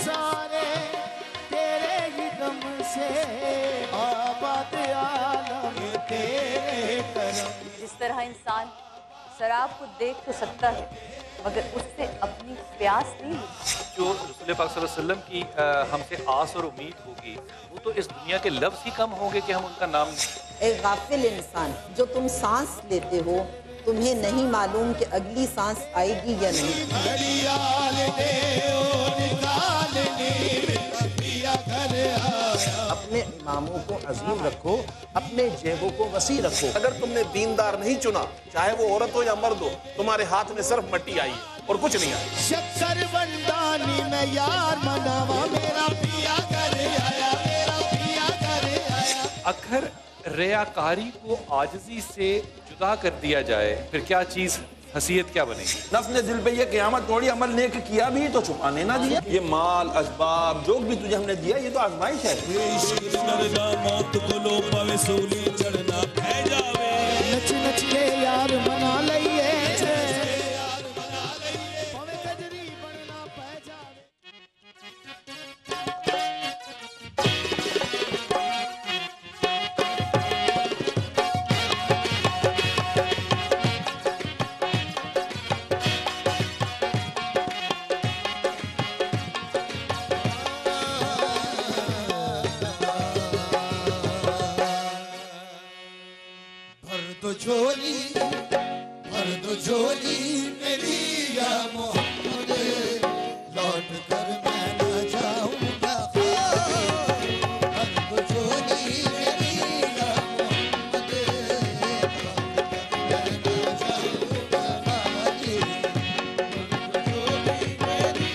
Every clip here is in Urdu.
سارے تیرے ہی دم سے آباد عالم تیرے کرم. جس طرح انسان شراب کو دیکھ تو سکتا ہے مگر اس سے اپنی پیاس نہیں مٹتی. جو رسول پاک صلی اللہ علیہ وسلم کی ہم سے آس اور امید ہوگی وہ تو اس دنیا کے لفظ ہی کم ہوں گے کہ ہم ان کا نام. اے غافل انسان، جو تم سانس لیتے ہو تمہیں نہیں معلوم کہ اگلی سانس آئے گی یا نہیں. اپنے اماموں کو عظیم رکھو، اپنے جیبوں کو وسیع رکھو. اگر تم نے دیندار نہیں چنا، چاہے وہ عورت ہو یا مرد ہو، تمہارے ہاتھ میں صرف مٹی آئی ہے اور کچھ نہیں آئی. شکر بندانی میں یار مناوا میرا پیا گھر آیا، میرا پیا گھر آیا. اگر ریاکاری کو عاجزی سے جدا کر دیا جائے پھر کیا چیز حیثیت کیا بنے گی؟ نفس نے دل پہ یہ قیامت توڑی، عمل نیک کیا بھی تو چھپانے نہ دیا. یہ مال اسباب جو بھی تجھے ہم نے دیا یہ تو آزمائش ہے. نچ نچ کے یار منا لئیے. بھر دو جھولی میری یا محمد، لوٹ کر میں نہ جاؤں گا. بھر دو جھولی میری یا محمد، لوٹ کر میں نہ جاؤں گا.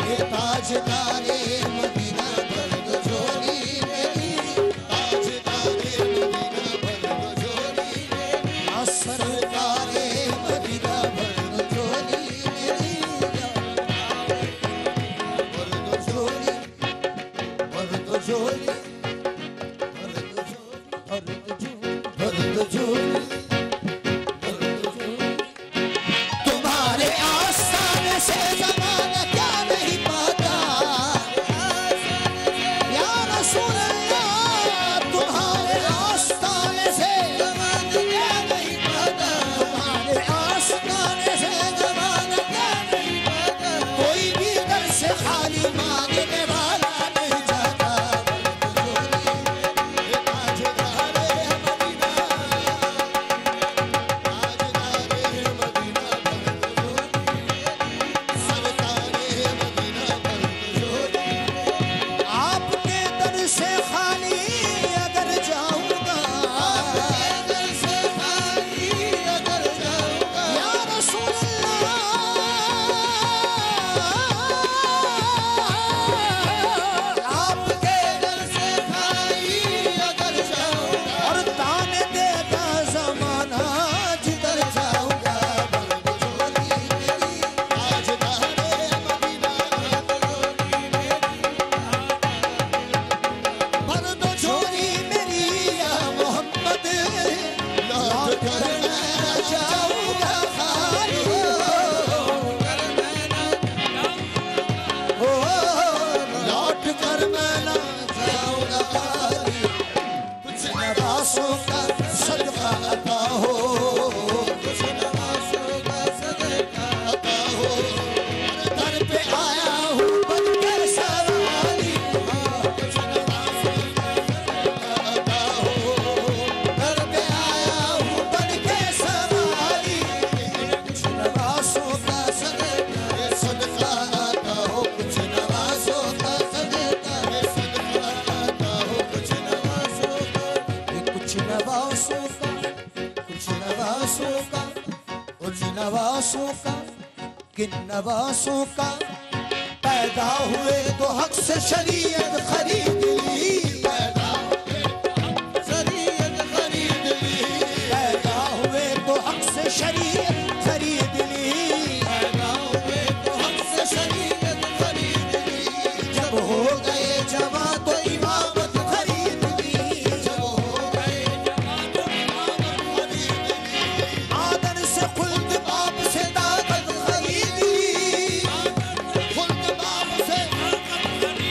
یہ تاجدار مدینہ بھر دو جھولی میری، تاجدار مدینہ بھر دو جھولی میری، سرکار مدینہ بھر دو جھولی میری، بھر دو جھولی، بھر دو جھولی، بھر دو جھولی، بھر دو جھولی. تمہارے آستانے سے زمانہ کیا نہیں پاتا یا رسول اللہ. تمہارے آستانے سے زمانہ کیا نہیں پاتا، تمہارے آستانے سے زمانہ کیا نہیں پاتا. کوئی بھی در سے خالی مانگنے والا نہیں جاتا. آپ کے در سے خالی اگر جاؤں گا، در سے خالی اگر جاؤں گا یا رسول اللہ. آپ کے در سے خالی اگر جاؤں گا اور تانے دے گا زمانہ جدھر جاؤں گا. بھر دو جھولی میری یا محمد، لوٹ کر میں نہ جاؤں گا خالی. لوٹ کر میں نہ جاؤں گا خالی. کچھ نوازوں کا صدقہ عطا ہو، کچھ نوازوں کا صدقہ عطا ہو. در پہ آیا ہوں بن کر سوالی، کچھ نوازوں کا صدقہ عطا ہو. در پہ آیا ہوں بن کے سوالی، کچھ نوازوں کا صدقہ عطا ہو. کچھ نوازوں کا صدقہ عطا ہو. کچھ نوازوں کا، کچھ نوازوں کا، کچھ نوازوں کا، کچھ نوازوں کا، کن نوازوں کا پیدا ہوئے تو حق سے شریعت خرید لی. پیدا ہوئے تو شریعت خرید لی. پیدا ہوئے تو حق سے شریعت خرید لی. پیدا ہوئے تو حق سے شریعت خرید لی. جب ہو گئے جوان تو امامت خرید لی. جب ہو گئے جوان تو امامت خرید لی. آدر سے خلد باپ سے طاقت خرید لی. خلد باپ سے طاقت خرید لی.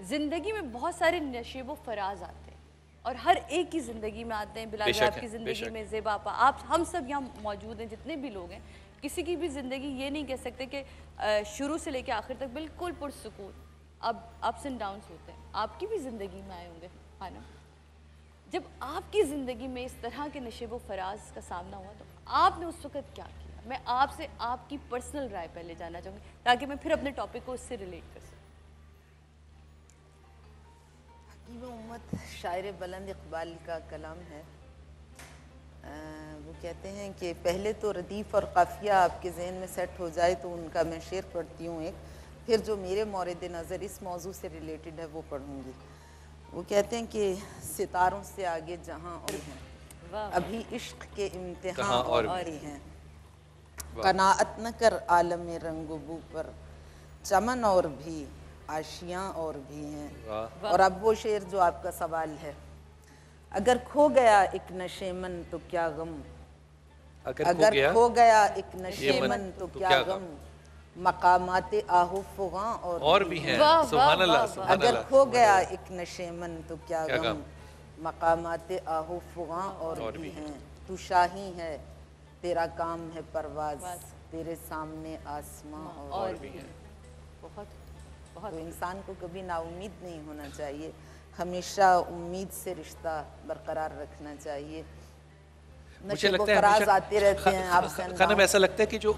زندگی میں بہت سارے نشیب و فراز آتے ہیں اور ہر ایک کی زندگی میں آتے ہیں. بلال بھائی آپ کی زندگی میں، زیبا آپا، آپ ہم سب یہاں موجود ہیں جتنے بھی لوگ ہیں، کسی کی بھی زندگی یہ نہیں کہہ سکتے کہ شروع سے لے کے آخر تک بالکل پرسکون. اب اپس اینڈ ڈاؤنس ہوتے ہیں. آپ کی بھی زندگی میں آئے ہوں گے خانم. جب آپ کی زندگی میں اس طرح کے نشیب و فراز کا سامنا ہوا تو آپ نے اس وقت کیا کیا؟ میں آپ سے آپ کی پرسنل رائے پہلے جاننا چاہوں گی تاکہ میں پھر اپنے ٹاپک کو اس سے ریلیٹ کر سکوں. حکیم امت شاعر بلند اقبال کا کلام ہے. وہ کہتے ہیں کہ پہلے تو ردیف اور قافیہ آپ کے ذہن میں سیٹ ہو جائے تو ان کا میں شعر پڑھتی ہوں ایک، پھر جو میرے مورد نظر اس موضوع سے ریلیٹڈ ہے وہ پڑھوں گی. وہ کہتے ہیں کہ ستاروں سے آگے جہاں اور ہیں، ابھی عشق کے امتحان اور بھی ہیں. قناعت نہ کر عالم رنگ و بو پر، چمن اور بھی آشیاں اور بھی ہیں. اور اب وہ شعر جو آپ کا سوال ہے. اگر کھو گیا ایک نشیمن تو کیا غم، اگر کھو گیا ایک نشیمن تو کیا غم، مقامات آہو فغاں اور بھی ہیں. سبحان اللہ، سبحان اللہ. اگر کھو گیا ایک نشیمن تو کیا غم، مقامات آہو فغاں اور بھی ہیں. تو شاہی ہے تیرا کام ہے پرواز، تیرے سامنے آسماں اور بھی ہیں. تو انسان کو کبھی نا امید نہیں ہونا چاہیے، ہمیشہ امید سے رشتہ برقرار رکھنا چاہیے. مجھے لگتا ہے آتے رہتے ہیں آپ سے. خانم ایسا لگتا ہے کہ جو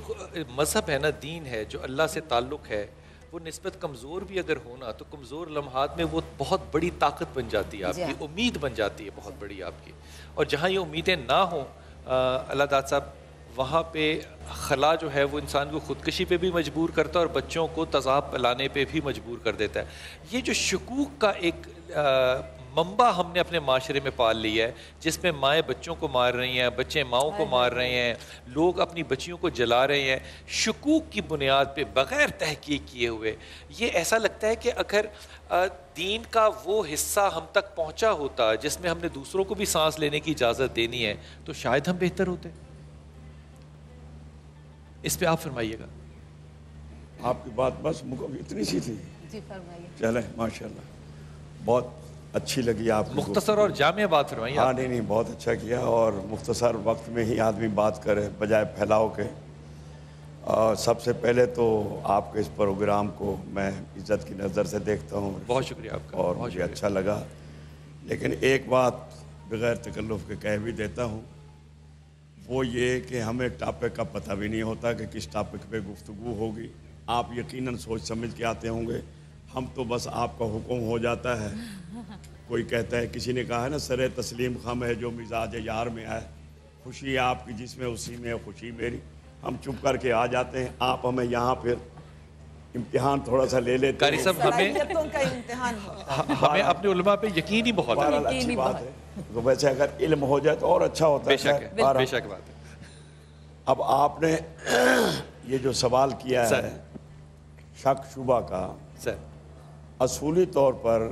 مذہب ہے نا، دین ہے، جو اللہ سے تعلق ہے، وہ نسبت کمزور بھی اگر ہونا تو کمزور لمحات میں وہ بہت بڑی طاقت بن جاتی ہے، آپ کی امید بن جاتی ہے بہت بڑی آپ کی. اور جہاں یہ امیدیں نہ ہوں اللہ داد صاحب، وہاں پہ خلا جو ہے وہ انسان کو خودکشی پہ بھی مجبور کرتا ہے اور بچوں کو تذاب پلانے پہ بھی مجبور کر دیتا ہے. یہ جو شکوک کا ایک منبع ہم نے اپنے معاشرے میں پال لیا ہے، جس میں مائیں بچوں کو مار رہی ہیں، بچے ماؤں کو مار رہے ہیں، لوگ اپنی بچیوں کو جلا رہے ہیں شکوک کی بنیاد پہ بغیر تحقیق کیے ہوئے. یہ ایسا لگتا ہے کہ اگر دین کا وہ حصہ ہم تک پہنچا ہوتا جس میں ہم نے دوسروں کو بھی سانس لینے کی اجازت دینی ہے تو شاید ہم بہتر ہوتے. اس پہ آپ فرمائیے گا. آپ کی بات بس اتنی سی تھی. جی فرمائیے. چلیں ماشاءاللہ، بہت اچھی لگی آپ. مختصر اور جامع بات فرمائیے. ہاں نہیں بہت اچھا کیا، اور مختصر وقت میں ہی آدمی بات کرے بجائے پھیلاؤ کے. سب سے پہلے تو آپ کے اس پروگرام کو میں عزت کی نظر سے دیکھتا ہوں. بہت شکریہ آپ کا، اور مجھے اچھا لگا. لیکن ایک بات بغیر تکلف کے کہہ بھی دیتا ہوں، وہ یہ کہ ہمیں ٹاپک کا پتہ بھی نہیں ہوتا کہ کس ٹاپک پہ گفتگو ہوگی. آپ یقیناً سوچ سمجھ کے آتے ہوں گے، ہم تو بس آپ کا حکم ہو جاتا ہے. کوئی کہتا ہے، کسی نے کہا ہے نا، سر تسلیم خم ہے جو مزاج یار میں آئے، خوشی آپ کی جس میں اسی میں خوشی میری. ہم چپ کر کے آ جاتے ہیں، آپ ہمیں یہاں پھر امتحان تھوڑا سا لے لیتے ہیں. ہمیں اپنے علماء پہ یقین ہی بہت ہے. اچھی بات ہے. تو ویسے اگر علم ہو جائے تو اور اچھا ہوتا ہے. بے شک بات ہے. اب آپ نے یہ جو سوال کیا ہے شک شبہ کا، اصولی طور پر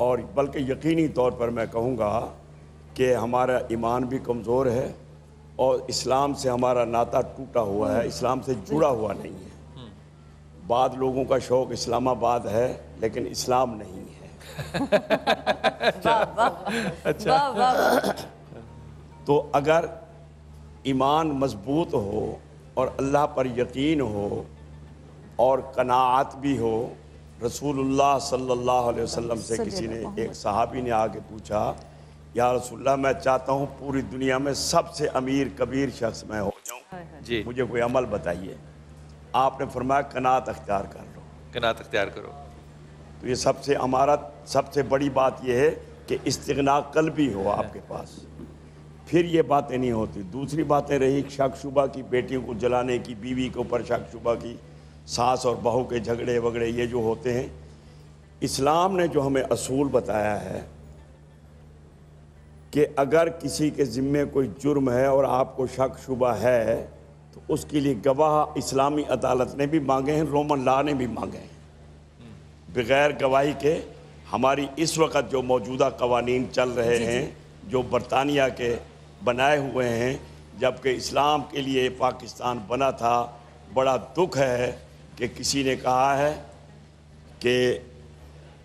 اور بلکہ یقینی طور پر میں کہوں گا کہ ہمارا ایمان بھی کمزور ہے اور اسلام سے ہمارا ناطہ ٹوٹا ہوا ہے، اسلام سے جڑا ہوا نہیں ہے. بعض لوگوں کا شوق اسلام آباد ہے لیکن اسلام نہیں ہے. تو اگر ایمان مضبوط ہو اور اللہ پر یقین ہو اور قناعت بھی ہو. رسول اللہ صلی اللہ علیہ وسلم سے کسی نے، ایک صحابی نے آ کے پوچھا، یا رسول اللہ میں چاہتا ہوں پوری دنیا میں سب سے امیر کبیر شخص میں ہو جاؤں، مجھے کوئی عمل بتائیے. آپ نے فرمایا قناعت اختیار کر لو. قناعت اختیار کرو. تو یہ سب سے بڑی بات یہ ہے کہ استغنا قلبی ہو آپ کے پاس، پھر یہ باتیں نہیں ہوتی. دوسری باتیں رہی شک شبہ کی، بیٹیوں کو جلانے کی، بیوی کے اوپر شک شبہ کی، ساس اور بہو کے جھگڑے وگڑے یہ جو ہوتے ہیں. اسلام نے جو ہمیں اصول بتایا ہے کہ اگر کسی کے ذمے کوئی جرم ہے اور آپ کو شک شبہ ہے تو اس کے لیے گواہ اسلامی عدالت نے بھی مانگے ہیں، رومن لا نے بھی مانگے ہیں. بغیر گواہی کے ہماری اس وقت جو موجودہ قوانین چل رہے ہیں جو برطانیہ کے بنائے ہوئے ہیں، جبکہ اسلام کے لیے پاکستان بنا تھا. بڑا دکھ ہے کہ کسی نے کہا ہے کہ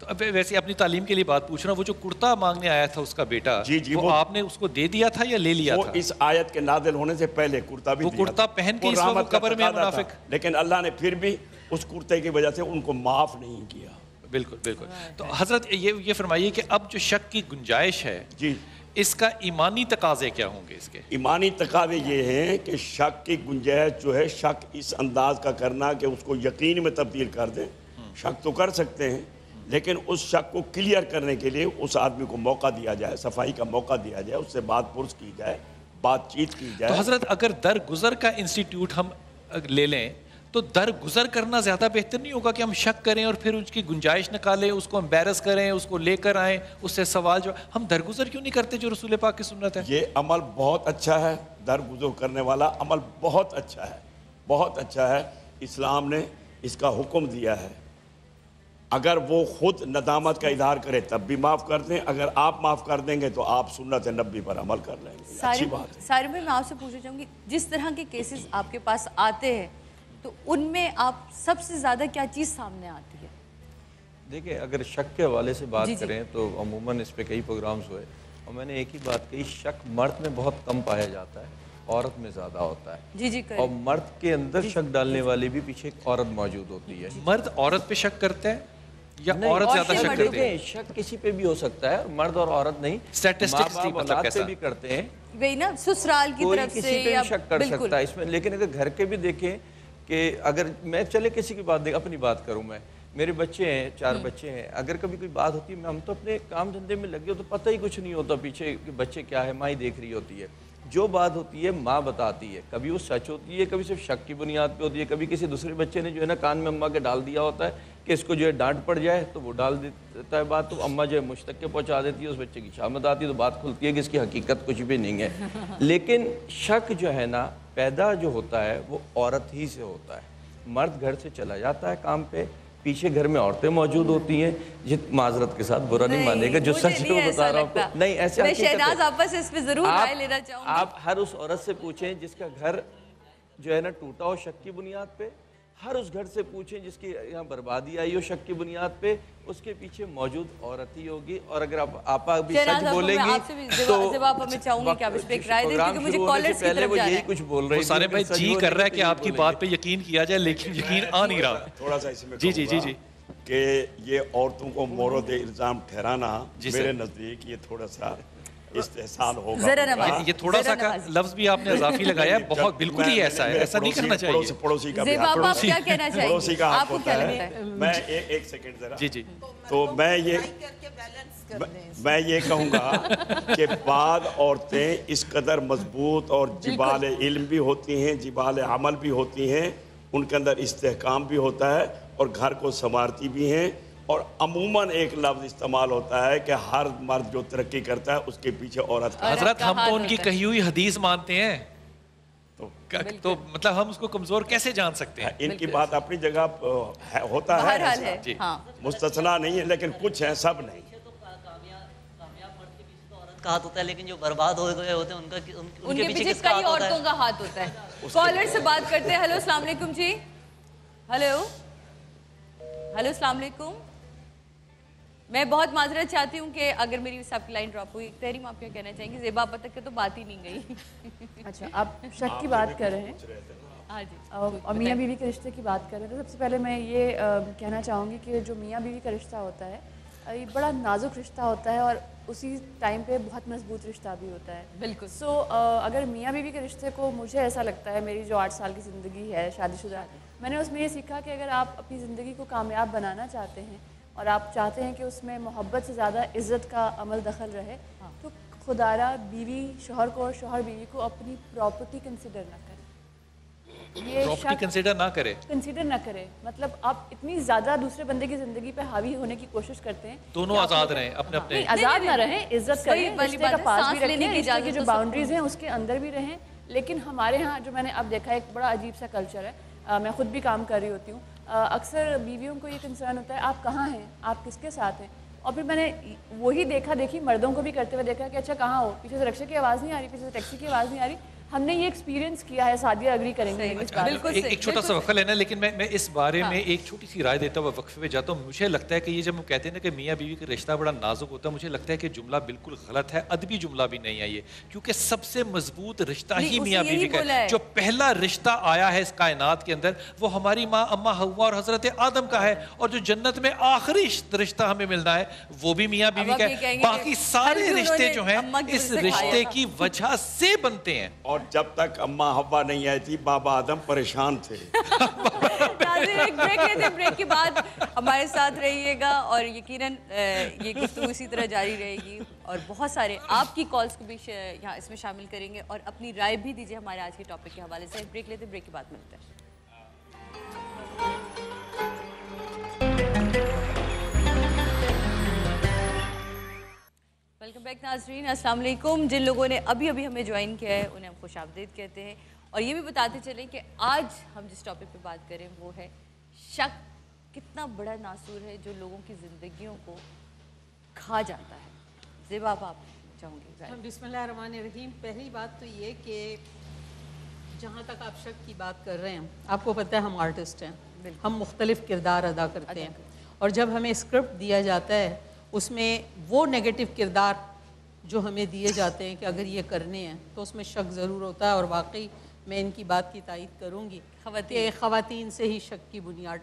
تو اب ویسے اپنی تعلیم کے لیے بات پوچھ رہا ہوں، وہ جو کرتا مانگنے آیا تھا اس کا بیٹا، جی وہ آپ نے اس کو دے دیا تھا یا لے لیا وہ تھا؟ اس آیت کے نازل ہونے سے پہلے کرتا بھی وہ دیا کرتا تھا۔ پہن کے وہ اس وقت رحمت کا قبر میں تقاضا تھا، منافق۔ لیکن اللہ نے پھر بھی اس کرتے کی وجہ سے ان کو معاف نہیں کیا۔ بالکل بالکل۔ تو حضرت یہ فرمائیے کہ اب جو شک کی گنجائش ہے، جی، اس کا ایمانی تقاضے کیا ہوں گے اس کے؟ ایمانی تقاضے یہ ہیں کہ شک کی گنجائش جو ہے، شک اس انداز کا کرنا کہ اس کو یقین میں تبدیل کر دیں۔ شک تو کر سکتے ہیں، لیکن اس شک کو کلیئر کرنے کے لیے اس آدمی کو موقع دیا جائے، صفائی کا موقع دیا جائے، اس سے بات پرس کی جائے، بات چیت کی جائے۔ تو حضرت اگر درگزر کا انسٹیٹیوٹ ہم لے لیں تو درگزر کرنا زیادہ بہتر نہیں ہوگا کہ ہم شک کریں اور پھر اس کی گنجائش نکالیں، اس کو امبیرس کریں، اس کو لے کر آئیں، اس سے سوال جو ہم درگزر کیوں نہیں کرتے جو رسول پاک کی سنت ہے؟ یہ عمل بہت اچھا ہے، درگزر کرنے والا عمل بہت اچھا ہے، بہت اچھا ہے۔ اسلام نے اس کا حکم دیا ہے، اگر وہ خود ندامت کا اظہار کرے تب بھی معاف کر دیں، اگر آپ معاف کر دیں گے تو آپ سنت نبی پر عمل کر لیں گے۔ اچھی بات ہے۔ سارے میں آپ سے پوچھنا چاہوں گی، جس طرح کے کیسز آپ کے پاس آتے ہیں تو ان میں آپ سب سے زیادہ کیا چیز سامنے آتی ہے؟ دیکھیں، اگر شک کے حوالے سے بات کریں تو عموماً اس پہ کئی پروگرامز ہوئے، اور میں نے ایک ہی بات کہی، شک مرد میں بہت کم پایا جاتا ہے، عورت میں زیادہ ہوتا ہے۔ جی اور مرد کے اندر شک ڈالنے والی بھی پیچھے ایک عورت موجود ہوتی ہے۔ مرد عورت پہ شک کرتے ہیں یا عورت زیادہ شک کرتے ہیں؟ شک کسی پہ بھی ہو سکتا ہے، مرد اور عورت نہیں، Statistics ماں باپ مطلب اولاد کیسا؟ پہ بھی کرتے ہیں، وہی نا، سسرال کی کوئی طرف کسی سے پہ یا بھی شک کر سکتا ہے اس میں۔ لیکن اگر گھر کے بھی دیکھیں کہ اگر میں چلے کسی کی بات دیکھ، اپنی بات کروں، میں میرے بچے ہیں، 4 بچے ہیں، اگر کبھی کوئی بات ہوتی ہے، ہم تو اپنے کام دھندے میں لگے ہو تو پتہ ہی کچھ نہیں ہوتا پیچھے کہ بچے کیا ہے، ماں ہی دیکھ رہی ہوتی ہے۔ جو بات ہوتی ہے ماں بتاتی ہے، کبھی وہ سچ ہوتی ہے، کبھی صرف شک کی بنیاد پہ ہوتی ہے، کبھی کسی دوسرے بچے نے جو ہے نا کان میں اماں کے ڈال دیا ہوتا ہے کہ اس کو جو ہے ڈانٹ پڑ جائے تو وہ ڈال دیتا ہے بات، تو اماں جو ہے مجھ تک کے پہنچا دیتی ہے، اس بچے کی شامت آتی ہے تو بات کھلتی ہے کہ اس کی حقیقت کچھ بھی نہیں ہے۔ لیکن شک جو ہے نا پیدا جو ہوتا ہے وہ عورت ہی سے ہوتا ہے۔ مرد گھر سے چلا جاتا ہے کام پہ، پیچھے گھر میں عورتیں موجود ہوتی ہیں، معذرت کے ساتھ برا نہیں مانے گا جو سچ کو بتا رہا ہوں، نہیں ایسے میں شہناز آپا سے اس پہ ضرور رائے لینا چاہوں گی۔ آپ ہر اس عورت سے پوچھیں جس کا گھر جو ہے نا ٹوٹا ہو شک کی بنیاد پہ، ہر اس گھر سے پوچھیں جس کی یہاں بربادی آئی ہو شک کی بنیاد پہ، اس کے پیچھے موجود عورت ہی ہوگی۔ اور اگر آپ آپا بھی سچ بولیں گی تو زباب میں چاہوں گی کہ آپ اس پہ ایک رائے دیں کیونکہ مجھے کالرز کی طرف وہ جانا یہی ہے۔ کچھ بول رہے وہ ہیں، سارے بھائی جی کر رہا ہے کہ آپ کی بات پہ یقین کیا جائے، لیکن یقین آ نہیں رہا۔ تھوڑا سا اس میں جی جی جی جی کہ یہ عورتوں کو مورد الزام ٹھہرانا میرے نزدیک یہ تھوڑا سا استحسان ہوگا۔ ذرا نوازی، یہ تھوڑا سا کا لفظ بھی آپ نے اضافی لگایا ہے، بہت بالکل ہی ایسا ہے، ایسا نہیں کرنا چاہیے۔ پڑوسی کا بھی زیباب آپ کیا کہنا چاہیں پڑوسی گے؟ کا حق آپ کو کیا ہوتا لگتا ہے۔ ہے؟ میں ایک سیکنڈ ذرا، جی جی تو میں یہ کہوں گا کہ بعض عورتیں اس قدر مضبوط اور جبال علم بھی ہوتی ہیں، جبال عمل بھی ہوتی ہیں، ان کے اندر استحکام بھی ہوتا ہے اور گھر کو سنوارتی بھی ہیں، اور عموماً ایک لفظ استعمال ہوتا ہے کہ ہر مرد جو ترقی کرتا ہے اس کے پیچھے عورت کا۔ حضرت ہم تو ان کی کہی ہوئی حدیث مانتے ہیں، تو مطلب ہم اس کو کمزور کیسے جان سکتے ہیں؟ ان کی بات اپنی جگہ ہوتا ہے بہرحال ہے، جی ہاں مستثنا نہیں ہے، لیکن کچھ ہیں، سب نہیں۔ کا ہاتھ ہوتا ہے، لیکن جو برباد ہو گئے ہوتے ہیں ان کے پیچھے کئی عورتوں کا ہاتھ ہوتا ہے۔ کالر سے بات کرتے ہیں۔ ہلو السلام علیکم جی، ہلو السلام علیکم۔ میں بہت معذرت چاہتی ہوں کہ اگر میری سب کی لائن ڈراپ ہوئی۔ تحریم آپ کیا کہنا چاہیں گے؟ زیبا اب تک تو بات ہی نہیں گئی۔ اچھا، آپ شک کی بات کر رہے ہیں ہاں جی، اور میاں بیوی کے رشتے کی بات کر رہے ہیں، تو سب سے پہلے میں یہ کہنا چاہوں گی کہ جو میاں بیوی کا رشتہ ہوتا ہے یہ بڑا نازک رشتہ ہوتا ہے اور اسی ٹائم پہ بہت مضبوط رشتہ بھی ہوتا ہے۔ بالکل۔ سو اگر میاں بیوی کے رشتے کو، مجھے ایسا لگتا ہے، میری جو 8 سال کی زندگی ہے شادی شدہ، میں نے اس میں یہ سیکھا کہ اگر آپ اپنی زندگی کو کامیاب بنانا چاہتے ہیں اور آپ چاہتے ہیں کہ اس میں محبت سے زیادہ عزت کا عمل دخل رہے، تو خدارہ بیوی شوہر کو اور شوہر بیوی کو اپنی پراپرٹی کنسیڈر نہ کرے، پراپرٹی کنسیڈر نہ کرے، مطلب آپ اتنی زیادہ دوسرے بندے کی زندگی پہ حاوی ہونے کی کوشش کرتے ہیں، دونوں آزاد رہیں اپنے اپنے، آزاد نہ رہیں، عزت کریں، رشتے کا پاس بھی رکھیں، رشتے کی جو اجازت باؤنڈریز ہیں اس کے اندر بھی رہیں۔ لیکن ہمارے ہاں جو میں نے اب دیکھا ہے ایک بڑا عجیب سا کلچر ہے، میں خود بھی کام کر رہی ہوتی ہوں، اکثر بیویوں کو یہ کنسرن ہوتا ہے آپ کہاں ہیں، آپ کس کے ساتھ ہیں، اور پھر میں نے وہی دیکھی مردوں کو بھی کرتے ہوئے دیکھا کہ اچھا کہاں ہو، پیچھے سے رکشے کی آواز نہیں آ رہی، پیچھے سے ٹیکسی کی آواز نہیں آ رہی، ہم نے یہ ایکسپیرینس کیا ہے. سعدیہ اگری کریں گے اس بات بالکل ایک چھوٹا سا وقفہ لینا ہے, لیکن میں اس بارے میں ایک چھوٹی سی رائے دیتا ہوا وقفے پہ جاتا ہوں. مجھے لگتا ہے کہ یہ جب ہم کہتے ہیں نا کہ میاں بیوی کا رشتہ بڑا نازک ہوتا ہے, مجھے لگتا ہے کہ جملہ بالکل غلط ہے, ادبی جملہ بھی نہیں ہے یہ, کیونکہ سب سے مضبوط رشتہ ہی میاں بیوی کا ہے. جو پہلا رشتہ آیا ہے اس کائنات کے اندر وہ ہماری ماں اما حوا اور حضرت آدم کا ہے, اور جو جنت میں آخری رشتہ ہمیں ملنا ہے وہ بھی میاں بیوی کا ہے. باقی سارے رشتے جو ہیں اس رشتے کی وجہ سے بنتے ہیں. اور جب تک اما حوا نہیں آئی تھی بابا آدم پریشان تھے. ایک بریک لیتے ہیں, بریک کے بعد ہمارے ساتھ رہیے گا اور یقیناً یہ گفتگو اسی طرح جاری رہے گی, اور بہت سارے آپ کی کالز کو بھی یہاں اس میں شامل کریں گے, اور اپنی رائے بھی دیجیے ہمارے آج کے ٹاپک کے حوالے سے. بریک لیتے ہیں, بریک کے بعد ملتے ہیں. ویلکم بیک ناظرین, السلام علیکم. جن لوگوں نے ابھی ہمیں جوائن کیا ہے انہیں ہم خوش آمدید کہتے ہیں, اور یہ بھی بتاتے چلیں کہ آج ہم جس ٹاپک پہ بات کریں وہ ہے شک. کتنا بڑا ناسور ہے جو لوگوں کی زندگیوں کو کھا جاتا ہے. زیبا آپ چاہوں گے. بسم اللہ الرحمن الرحیم. پہلی بات تو یہ کہ جہاں تک آپ شک کی بات کر رہے ہیں, آپ کو پتہ ہے ہم آرٹسٹ ہیں, ہم مختلف کردار ادا کرتے ہیں, اور جب ہمیں اسکرپٹ دیا جاتا ہے اس میں وہ نیگیٹو کردار جو ہمیں دیے جاتے ہیں کہ اگر یہ کرنے ہیں تو اس میں شک ضرور ہوتا ہے. اور واقعی میں ان کی بات کی تائید کروں گی کہ خواتین سے ہی شک کی بنیاد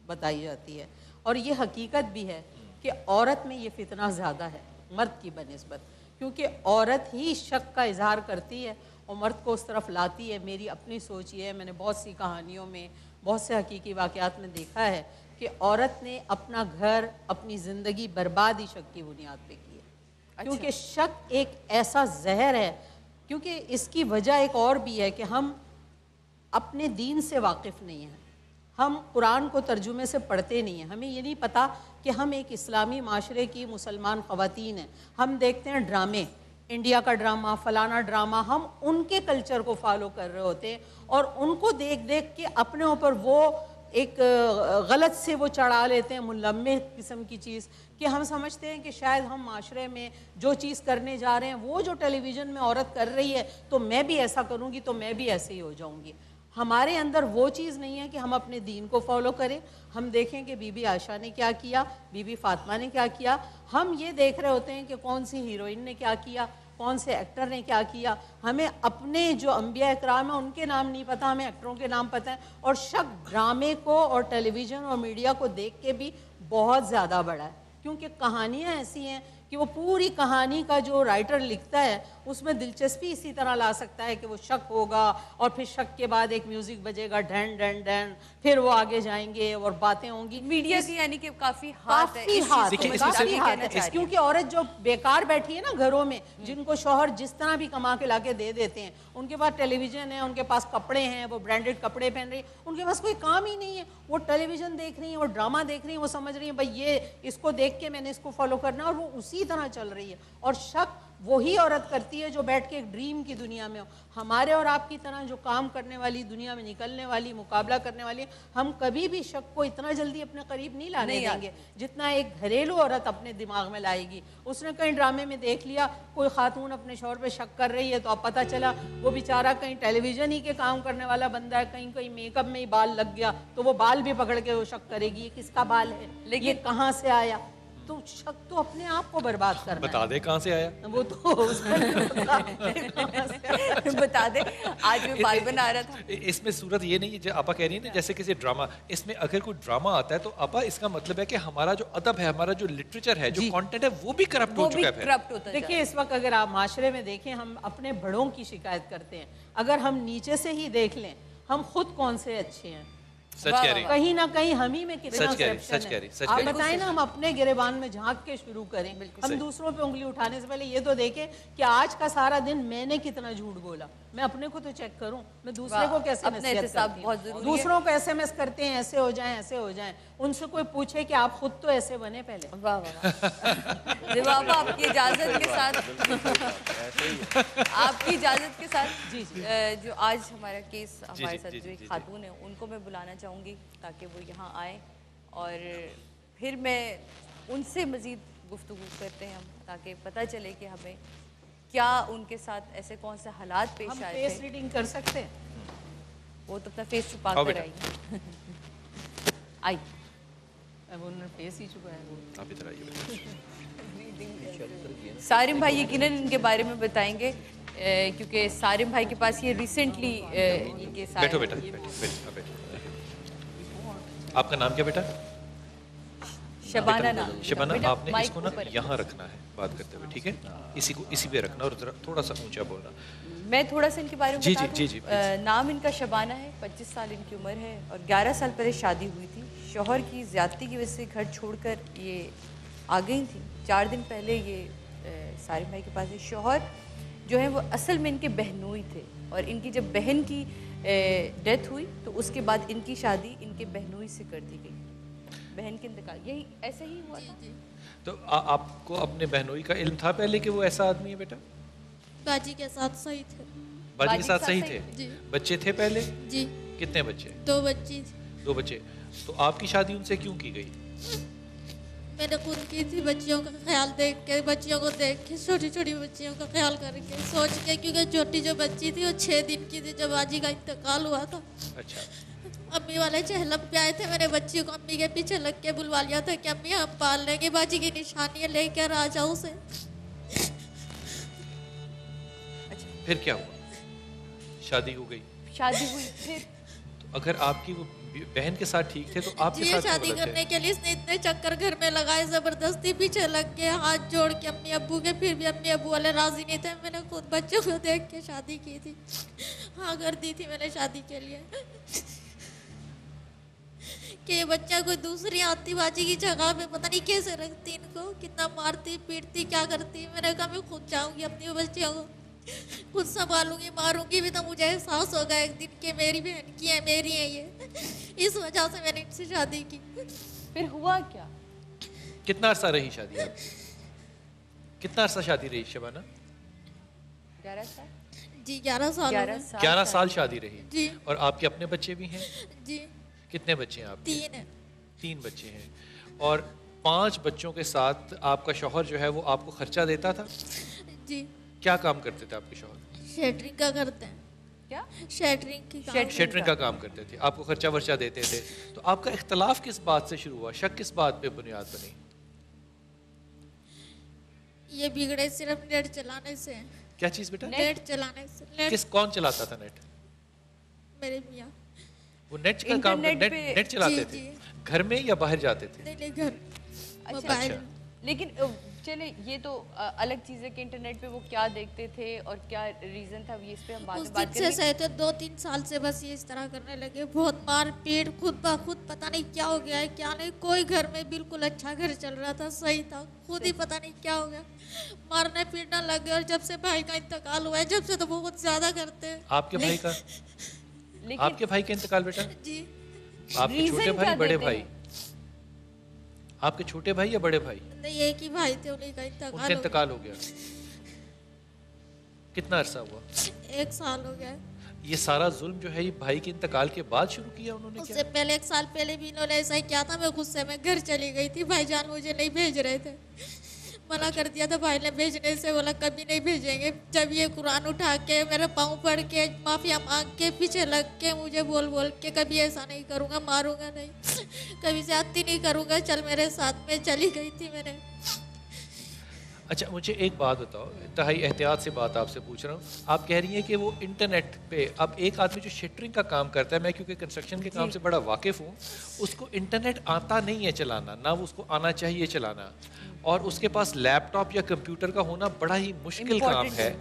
بتائی جاتی ہے, اور یہ حقیقت بھی ہے کہ عورت میں یہ فتنہ زیادہ ہے مرد کی بنسبت, کیونکہ عورت ہی شک کا اظہار کرتی ہے اور مرد کو اس طرف لاتی ہے. میری اپنی سوچ یہ ہے, میں نے بہت سی کہانیوں میں بہت سے حقیقی واقعات میں دیکھا ہے کہ عورت نے اپنا گھر اپنی زندگی برباد ہی شک کی بنیاد پہ کی ہے. کیونکہ شک ایک ایسا زہر ہے, کیونکہ اس کی وجہ ایک اور بھی ہے کہ ہم اپنے دین سے واقف نہیں ہیں, ہم قرآن کو ترجمے سے پڑھتے نہیں ہیں, ہمیں یہ نہیں پتہ کہ ہم ایک اسلامی معاشرے کی مسلمان خواتین ہیں. ہم دیکھتے ہیں ڈرامے, انڈیا کا ڈرامہ, فلانا ڈرامہ, ہم ان کے کلچر کو فالو کر رہے ہوتے ہیں, اور ان کو دیکھ دیکھ کے اپنے اوپر وہ ایک غلط سے وہ چڑھا لیتے ہیں ملمح قسم کی چیز, کہ ہم سمجھتے ہیں کہ شاید ہم معاشرے میں جو چیز کرنے جا رہے ہیں وہ جو ٹیلی ویژن میں عورت کر رہی ہے تو میں بھی ایسا کروں گی تو میں بھی ایسے ہی ہو جاؤں گی. ہمارے اندر وہ چیز نہیں ہے کہ ہم اپنے دین کو فالو کریں. ہم دیکھیں کہ بی بی عائشہ نے کیا کیا, بی بی فاطمہ نے کیا کیا, ہم یہ دیکھ رہے ہوتے ہیں کہ کون سی ہیروئن نے کیا کیا, کون سے ایکٹر نے کیا کیا. ہمیں اپنے جو انبیاء اکرام ہیں ان کے نام نہیں پتہ, ہمیں ایکٹروں کے نام پتہ ہیں. اور شک ڈرامے کو اور ٹیلی ویژن اور میڈیا کو دیکھ کے بھی بہت زیادہ بڑھا ہے, کیونکہ کہانیاں ایسی ہیں کہ وہ پوری کہانی کا جو رائٹر لکھتا ہے اس میں دلچسپی اسی طرح لا سکتا ہے کہ وہ شک ہوگا اور پھر شک کے بعد ایک میوزک بجے گا ڈھن ڈھن ڈھن, پھر وہ آگے جائیں گے اور باتیں ہوں گی. میڈیا کی یعنی کہ کافی ہاتھ ہے, کافی ہاتھ ہے, کیونکہ عورت جو بیکار بیٹھی ہے نا گھروں میں, جن کو شوہر جس طرح بھی کما کے لا کے دے دیتے ہیں, ان کے پاس ٹیلی ویژن ہے, ان کے پاس کپڑے ہیں, وہ برانڈڈ کپڑے پہن رہی ہیں, ان کے پاس کوئی کام ہی نہیں ہے, وہ ٹیلی ویژن دیکھ رہی ہیں, وہ ڈرامہ دیکھ رہی ہیں, وہ سمجھ رہی ہیں بھائی یہ اس کو دیکھ کے میں نے اس کو فالو کرنا, اور وہ اسی طرح چل رہی ہے. اور شک وہی عورت کرتی ہے جو بیٹھ کے ایک ڈریم کی دنیا میں ہو. ہمارے اور آپ کی طرح جو کام کرنے والی, دنیا میں نکلنے والی, مقابلہ کرنے والی, ہم کبھی بھی شک کو اتنا جلدی اپنے قریب نہیں لانے دیں گے جتنا ایک گھریلو عورت اپنے دماغ میں لائے گی. اس نے کہیں ڈرامے میں دیکھ لیا کوئی خاتون اپنے شوہر پہ شک کر رہی ہے, تو اب پتہ چلا وہ بیچارہ کہیں ٹیلی ویژن ہی کے کام کرنے والا بندہ ہے, کہیں میک اپ میں ہی بال لگ گیا تو وہ بال بھی پکڑ کے وہ شک کرے گی یہ کس کا بال ہے, یہ کہاں سے آیا. تو شک تو اپنے آپ کو برباد کرنا ہے. بتا دے کہاں سے آیا, وہ تو اس بتا دے. آج میں بال بنا رہا تھا. اس میں صورت یہ نہیں ہے جو آپا کہہ رہی ہیں نا, جیسے کسی ڈرامہ, اس میں اگر کوئی ڈرامہ آتا ہے تو آپا اس کا مطلب ہے کہ ہمارا جو ادب ہے, ہمارا جو لٹریچر ہے, جو کانٹینٹ ہے, وہ بھی کرپٹ ہو چکا ہے. دیکھیے اس وقت اگر آپ معاشرے میں دیکھیں, ہم اپنے بڑوں کی شکایت کرتے ہیں, اگر ہم نیچے سے ہی دیکھ لیں ہم خود کون سے اچھے ہیں, کہیں نہ کہیں ہم ہی میں کتنا کرپشن ہے. آپ بتائیں نا, ہم اپنے گریبان میں جھانک کے شروع کریں, ہم دوسروں پہ انگلی اٹھانے سے پہلے یہ تو دیکھیں کہ آج کا سارا دن میں نے کتنا جھوٹ بولا. میں اپنے کو تو چیک کروں, میں دوسرے کو کیسے نصیحت کرتی ہوں, دوسروں کو ایس ایم ایس کرتے ہیں ایسے ہو جائیں ایسے ہو جائیں, ان سے کوئی پوچھے کہ آپ خود تو ایسے بنے پہلے. واہ واہ. آپ کی اجازت کے ساتھ, آپ کی اجازت کے ساتھ جو آج ہمارا کیس ہمارے ساتھ جو ایک خاتون ہے ان کو میں بلانا چاہوں گی تاکہ وہ یہاں آئیں, اور پھر میں ان سے مزید گفتگو کرتے ہیں ہم, تاکہ پتہ چلے کہ ہمیں کیا ان کے ساتھ ایسے کون سے حالات پیش ہم آئے فیس تھے؟ ریڈنگ کر سکتے ہیں؟ وہ تو اپنا فیس چھپا آؤ کر بیٹا۔ آئی اب انہوں نے فیس ہی چھپایا ہے. آپ ادھر آئیے بیٹا۔ سارم بھائی یقیناً ان کے بارے میں بتائیں گے کیونکہ سارم بھائی کے پاس یہ ریسنٹلی یہ کیس آیا بیٹھو بیٹا، بیٹھو۔ آپ کا نام کیا بیٹا؟ شبانہ نام. شبانہ، بیٹا، آپ نے اس مائک کو نا اوپر. یہاں رکھنا ہے بات کرتے ہوئے، ٹھیک ہے؟ اسی پہ رکھنا اور ذرا تھوڑا سا اونچا بولنا. میں تھوڑا سا ان کے بارے میں جی، بتا جی، دوں. جی، نام ان کا شبانہ ہے، 25 سال ان کی عمر ہے اور 11 سال پہلے شادی ہوئی تھی. شوہر کی زیادتی کی وجہ سے گھر چھوڑ کر یہ آ گئی تھیں. 4 دن پہلے یہ سارم بھائی کے پاس ہے. شوہر جو ہے وہ اصل میں ان کے بہنوئی تھے اور ان کی جب بہن کی ڈیتھ ہوئی تو اس کے بعد ان کی شادی ان کے بہنوئی سے کر دی گئی. بہن کے انتقال یہی ایسے ہی ہوا تھا. تو آپ کو اپنے بہنوئی کا علم تھا پہلے کہ وہ ایسا آدمی ہے بیٹا؟ باجی کے ساتھ صحیح تھے. باجی کے ساتھ صحیح تھے؟ جی. بچے تھے پہلے؟ جی. کتنے بچے؟ 2 بچی. 2 بچے. تو آپ کی شادی ان سے کیوں کی گئی؟ میں نے خود کی تھی بچیوں کا خیال دیکھ کے، بچیوں کو دیکھ کے، چھوٹی چھوٹی بچیوں کا خیال کر کے سوچ کے، کیونکہ چھوٹی جو بچی تھی وہ 6 دن کی تھی جب باجی کا انتقال ہوا تھا. اچھا. امی والے چہلم پہ آئے تھے، میں نے بچی کو امی کے پیچھے لگ کے بلوا لیا تھا کہ امی ہم پال لیں گے، باجی کی نشانیاں لے کر آ جاؤ اسے. پھر کیا ہوا؟ شادی ہو گئی. شادی ہوئی پھر تو اگر آپ کی وہ بہن کے ساتھ ٹھیک تھے تو آپ کے ساتھ شادی کرنے کے لیے اس نے اتنے چکر گھر میں لگائے، زبردستی پیچھے لگ کے ہاتھ جوڑ کے امی ابو کے، پھر بھی امی ابو والے راضی نہیں تھے. میں نے خود بچوں کو دیکھ کے شادی کی تھی. ہاں کر دی تھی میں نے شادی کے لیے کہ یہ بچہ کوئی دوسری آتی باجی کی جگہ پہ پتہ نہیں کیسے رکھتی، ان کو کتنا مارتی پیٹتی کیا کرتی. میں نے کہا میں خود جاؤں گی اپنی بچیوں کو خود سنبھالوں گی، ماروں گی بھی تو مجھے احساس ہوگا ایک دن کہ میری بہن کی ہے، میری ہے یہ. اس وجہ سے میں نے ان سے شادی کی. پھر ہوا کیا؟ کتنا عرصہ رہی شادی آپ؟ کتنا عرصہ شادی رہی شبانہ؟ 11 سال. جی 11 سال. 11 سال شادی رہی. جی. اور آپ کے اپنے بچے بھی ہیں؟ جی. کتنے بچے ہیں آپ کے؟ 3 ہیں. 3 بچے ہیں. اور 5 بچوں کے ساتھ آپ کا شوہر جو ہے وہ آپ کو خرچہ دیتا تھا؟ جی. کیا کام کرتے تھے آپ کے شوہر؟ شیٹرنگ کا کرتے ہیں. کیا؟ شیٹرنگ کا کام کرتے تھے، آپ کو خرچہ ورچہ دیتے تھے. تو آپ کا اختلاف کس بات سے شروع ہوا؟ شک کس بات پہ بنیاد بنی؟ یہ بگڑے صرف نیٹ چلانے سے. کیا چیز بیٹا؟ نیٹ چلانے سے. کون چلاتا تھا نیٹ؟ میرے میاں. وہ نیٹ کا کام نیٹ چلاتے تھے گھر میں یا باہر جاتے تھے؟ نہیں گھر. اچھا. لیکن چلے یہ تو الگ چیز ہے کہ انٹرنیٹ پہ وہ کیا دیکھتے تھے اور کیا ریزن تھا، یہ اس پہ ہم بعد میں بات کریں گے. 2-3 سال سے بس یہ اس طرح کرنے لگے، بہت مار پیٹ، خود بخود پتہ نہیں کیا ہو گیا ہے کیا نہیں. کوئی گھر میں بالکل اچھا گھر چل رہا تھا، صحیح تھا، خود ہی پتہ نہیں کیا ہو گیا، مارنے پیٹنا لگ گیا. اور جب سے بھائی کا انتقال ہوا ہے جب سے تو بہت زیادہ کرتے ہیں. آپ کے بھائی کا؟ آپ کے بھائی کا انتقال بیٹا؟ جی. آپ کے چھوٹے بھائی بڑے بھائی؟ آپ کے چھوٹے بھائی یا بڑے بھائی؟ نہیں ایک ہی بھائی تھے، انہیں کا انتقال ہو گیا. کتنا عرصہ ہوا؟ 1 سال ہو گیا. یہ سارا ظلم جو ہے یہ بھائی کے انتقال کے بعد شروع کیا انہوں نے؟ اس سے پہلے 1 سال پہلے بھی انہوں نے ایسا ہی کیا تھا. میں غصے میں گھر چلی گئی تھی، بھائی جان مجھے نہیں بھیج رہے تھے، منع کر دیا تھا بھائی نے بھیجنے سے، بولا کبھی نہیں بھیجیں گے. جب یہ قرآن اٹھا کے میرے پاؤں پڑھ کے معافیا مانگ کے پیچھے لگ کے مجھے بول کے کبھی ایسا نہیں کروں گا، ماروں گا نہیں، کبھی زیادتی نہیں کروں گا، چل میرے ساتھ میں چلی گئی تھی میں نے. اچھا مجھے ایک بات بتاؤ، انتہائی احتیاط سے بات آپ سے پوچھ رہا ہوں. آپ کہہ رہی ہیں کہ وہ انٹرنیٹ پہ اب ایک آدمی جو شٹرنگ کا کام کرتا ہے، میں کیونکہ کنسٹرکشن کے کام سے بڑا واقف ہوں، اس کو انٹرنیٹ آتا نہیں ہے چلانا، نہ وہ اس کو آنا چاہیے چلانا، اور اس کے پاس لیپ ٹاپ یا کمپیوٹر کا ہونا بڑا ہی مشکل کام ہے.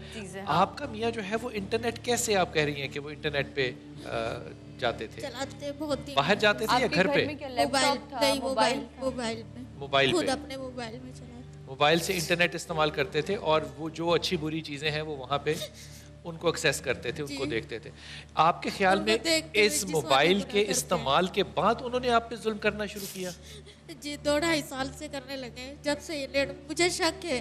آپ کا میاں جو ہے وہ انٹرنیٹ کیسے، آپ کہہ رہی ہیں کہ وہ انٹرنیٹ پہ جاتے تھے؟ چلاتے بہت ہی. باہر جاتے تھے یا گھر پہ؟ موبائل خود اپنے موبائل میں چلاتے. موبائل سے انٹرنیٹ استعمال کرتے تھے اور وہ جو اچھی بری چیزیں ہیں وہ وہاں پہ ان کو ایکسیس کرتے تھے، ان کو دیکھتے تھے. آپ کے خیال میں اس موبائل کے استعمال کے بعد انہوں نے آپ پہ ظلم کرنا شروع کیا؟ جی 2-2.5 سال سے کرنے لگے. جب سے یہ لیٹ مجھے شک ہے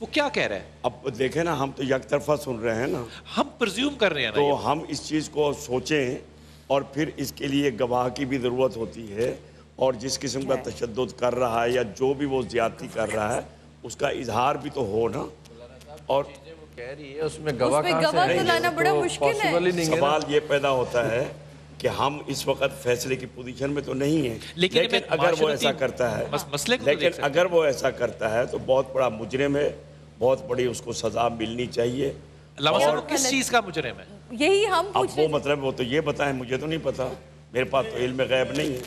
وہ کیا کہہ رہا ہے؟ اب دیکھیں نا، ہم تو یک طرفہ سن رہے ہیں نا، ہم پرزیوم کر رہے ہیں نا، تو ہم اس چیز کو سوچیں اور پھر اس کے لیے گواہ کی بھی ضرورت ہوتی ہے، اور جس قسم کا تشدد کر رہا ہے یا جو بھی وہ زیادتی کر رہا ہے اس کا اظہار بھی تو ہو نا. اور کہہ رہی ہے اس میں گواہ تو لانا بڑا مشکل ہے. سوال یہ پیدا ہوتا ہے کہ ہم اس وقت فیصلے کی پوزیشن میں تو نہیں ہیں، لیکن اگر وہ ایسا کرتا ہے، لیکن اگر وہ ایسا کرتا ہے تو بہت بڑا مجرم ہے، بہت بڑی اس کو سزا ملنی چاہیے. علامہ صاحب کس چیز کا مجرم ہے؟ یہی ہم اب وہ مطلب وہ تو یہ بتائیں، مجھے تو نہیں پتا، میرے پاس تو علم غیب نہیں ہے.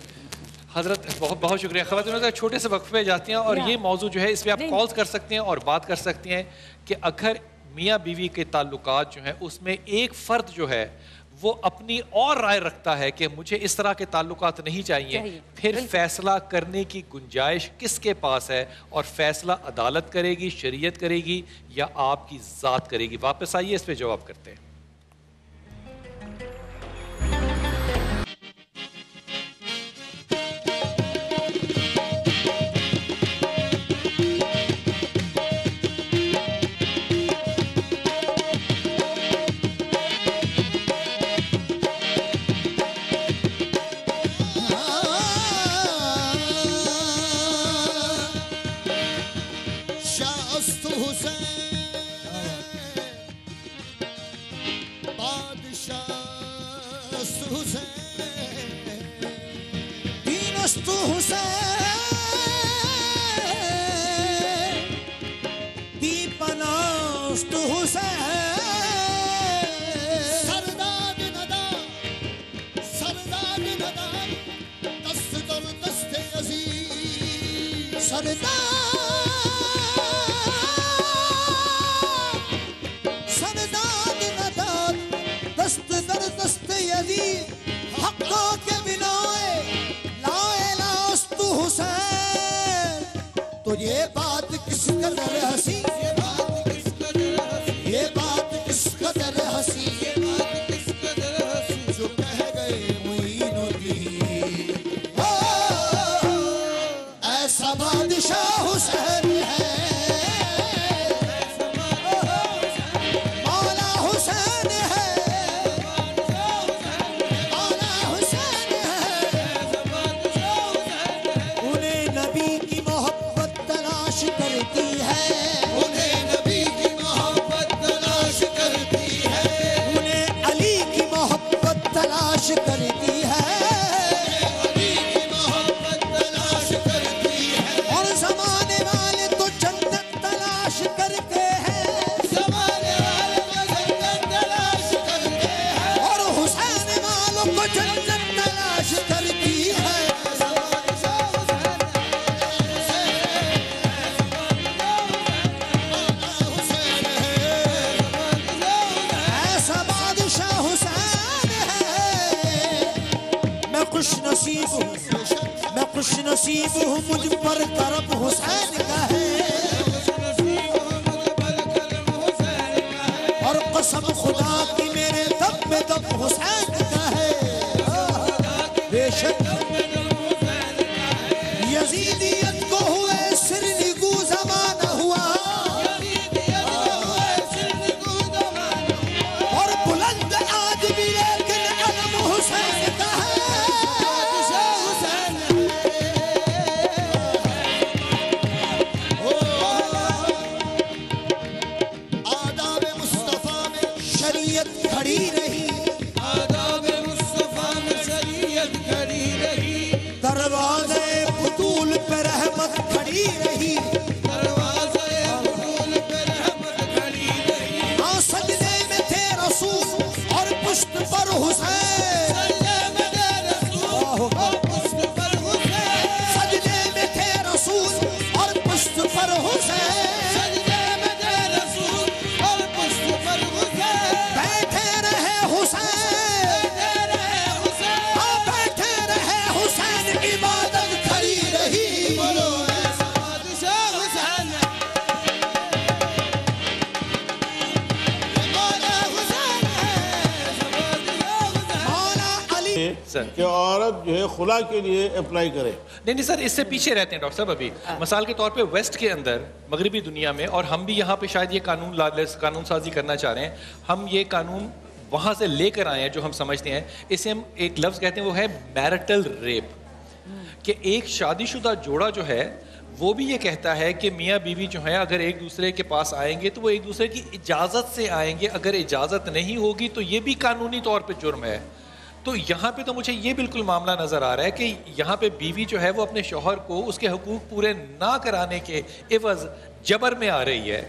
حضرت بہت بہت شکریہ. خواتین چھوٹے سے وقفے پہ جاتی ہیں اور یہ موضوع جو ہے اس پہ آپ کالز کر سکتے ہیں اور بات کر سکتے ہیں کہ اگر میاں بیوی کے تعلقات جو ہیں اس میں ایک فرد جو ہے وہ اپنی اور رائے رکھتا ہے کہ مجھے اس طرح کے تعلقات نہیں چاہیے، پھر فیصلہ کرنے کی گنجائش کس کے پاس ہے؟ اور فیصلہ عدالت کرے گی، شریعت کرے گی، یا آپ کی ذات کرے گی؟ واپس آئیے، اس پہ جواب کرتے ہیں. تو یہ بات کس قدر ہنسی، یہ بات کس قدر ہنسی، جو کہہ گئے معین الدین. ایسا بادشاہ حسین ہے، مولا حسین ہے، مولا حسین ہے. انہیں نبی کی محبت تلاش کرتی ہے، انہیں نبی کی محبت تلاش کرتی ہے، انہیں علی کی محبت تلاش کرتی ہے، علی کی محبت تلاش کرتی ہے. اور زمانے والے تو جنت تلاش کرتے ہیں، زمانے والے تو جنت تلاش کرتے ہیں، اور حسین والوں کو جنت تلاش کرتی ہے. ایسا بادشاہ حسین ہے. میں خوش نصیب ہوں، میں خوش نصیب ہوں، مجھ پر کرم حسین کا ہے. اور قسم خدا کی میرے دم میں دم حسین کا ہے. بے شک یزیدیت کو ہوئے سرنگو زمانہ ہوا، اور بلند آج بھی لیکن علم حسین کا ہے. آداب مصطفیٰ میں شریعت کھڑی رہی، آداب مصطفیٰ میں شریعت کھڑی رہی. کہ عورت جو ہے خلا کے لیے اپلائی کرے. نہیں سر، اس سے پیچھے رہتے ہیں ڈاکٹر صاحب. ابھی مثال کے طور پہ ویسٹ کے اندر، مغربی دنیا میں، اور ہم بھی یہاں پہ شاید یہ قانون سازی کرنا چاہ رہے ہیں. ہم یہ قانون وہاں سے لے کر آئے ہیں جو ہم سمجھتے ہیں. اسے ہم ایک لفظ کہتے ہیں، وہ ہے میرٹل ریپ. کہ ایک شادی شدہ جوڑا جو ہے وہ بھی یہ کہتا ہے کہ میاں بیوی جو ہیں اگر ایک دوسرے کے پاس آئیں گے تو وہ ایک دوسرے کی اجازت سے آئیں گے. اگر اجازت نہیں ہوگی تو یہ بھی قانونی طور پہ جرم ہے. تو یہاں پہ تو مجھے یہ بالکل معاملہ نظر آ رہا ہے کہ یہاں پہ بیوی جو ہے وہ اپنے شوہر کو اس کے حقوق پورے نہ کرانے کے عوض جبر میں آ رہی ہے.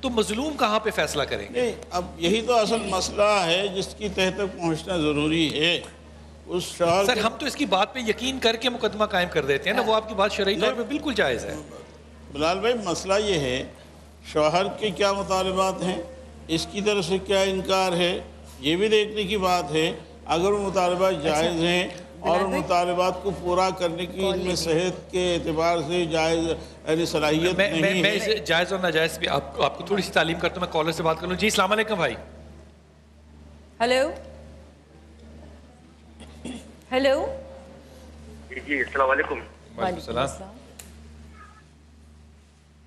تو مظلوم کہاں پہ فیصلہ کریں گے؟ نہیں، اب یہی تو اصل مسئلہ ہے جس کی تہ تک پہنچنا ضروری ہے. اس شوہر سر ہم تو اس کی بات پہ یقین کر کے مقدمہ قائم کر دیتے ہیں نا. وہ آپ کی بات شرعی طور پہ بالکل جائز ہے. بلال بھائی، مسئلہ یہ ہے شوہر کے کیا مطالبات ہیں، اس کی طرف سے کیا انکار ہے، یہ بھی دیکھنے کی بات ہے. اگر وہ مطالبات جائز ہیں اور مطالبات کو پورا کرنے کی ان میں صحت کے اعتبار سے جائز یعنی صلاحیت نہیں ہے. میں جائز اور ناجائز بھی آپ کو تھوڑی سی تعلیم کرتا ہوں. میں کالر سے بات کر لوں. جی السلام علیکم بھائی. Hello hello. جی السلام علیکم. وعلیکم السلام.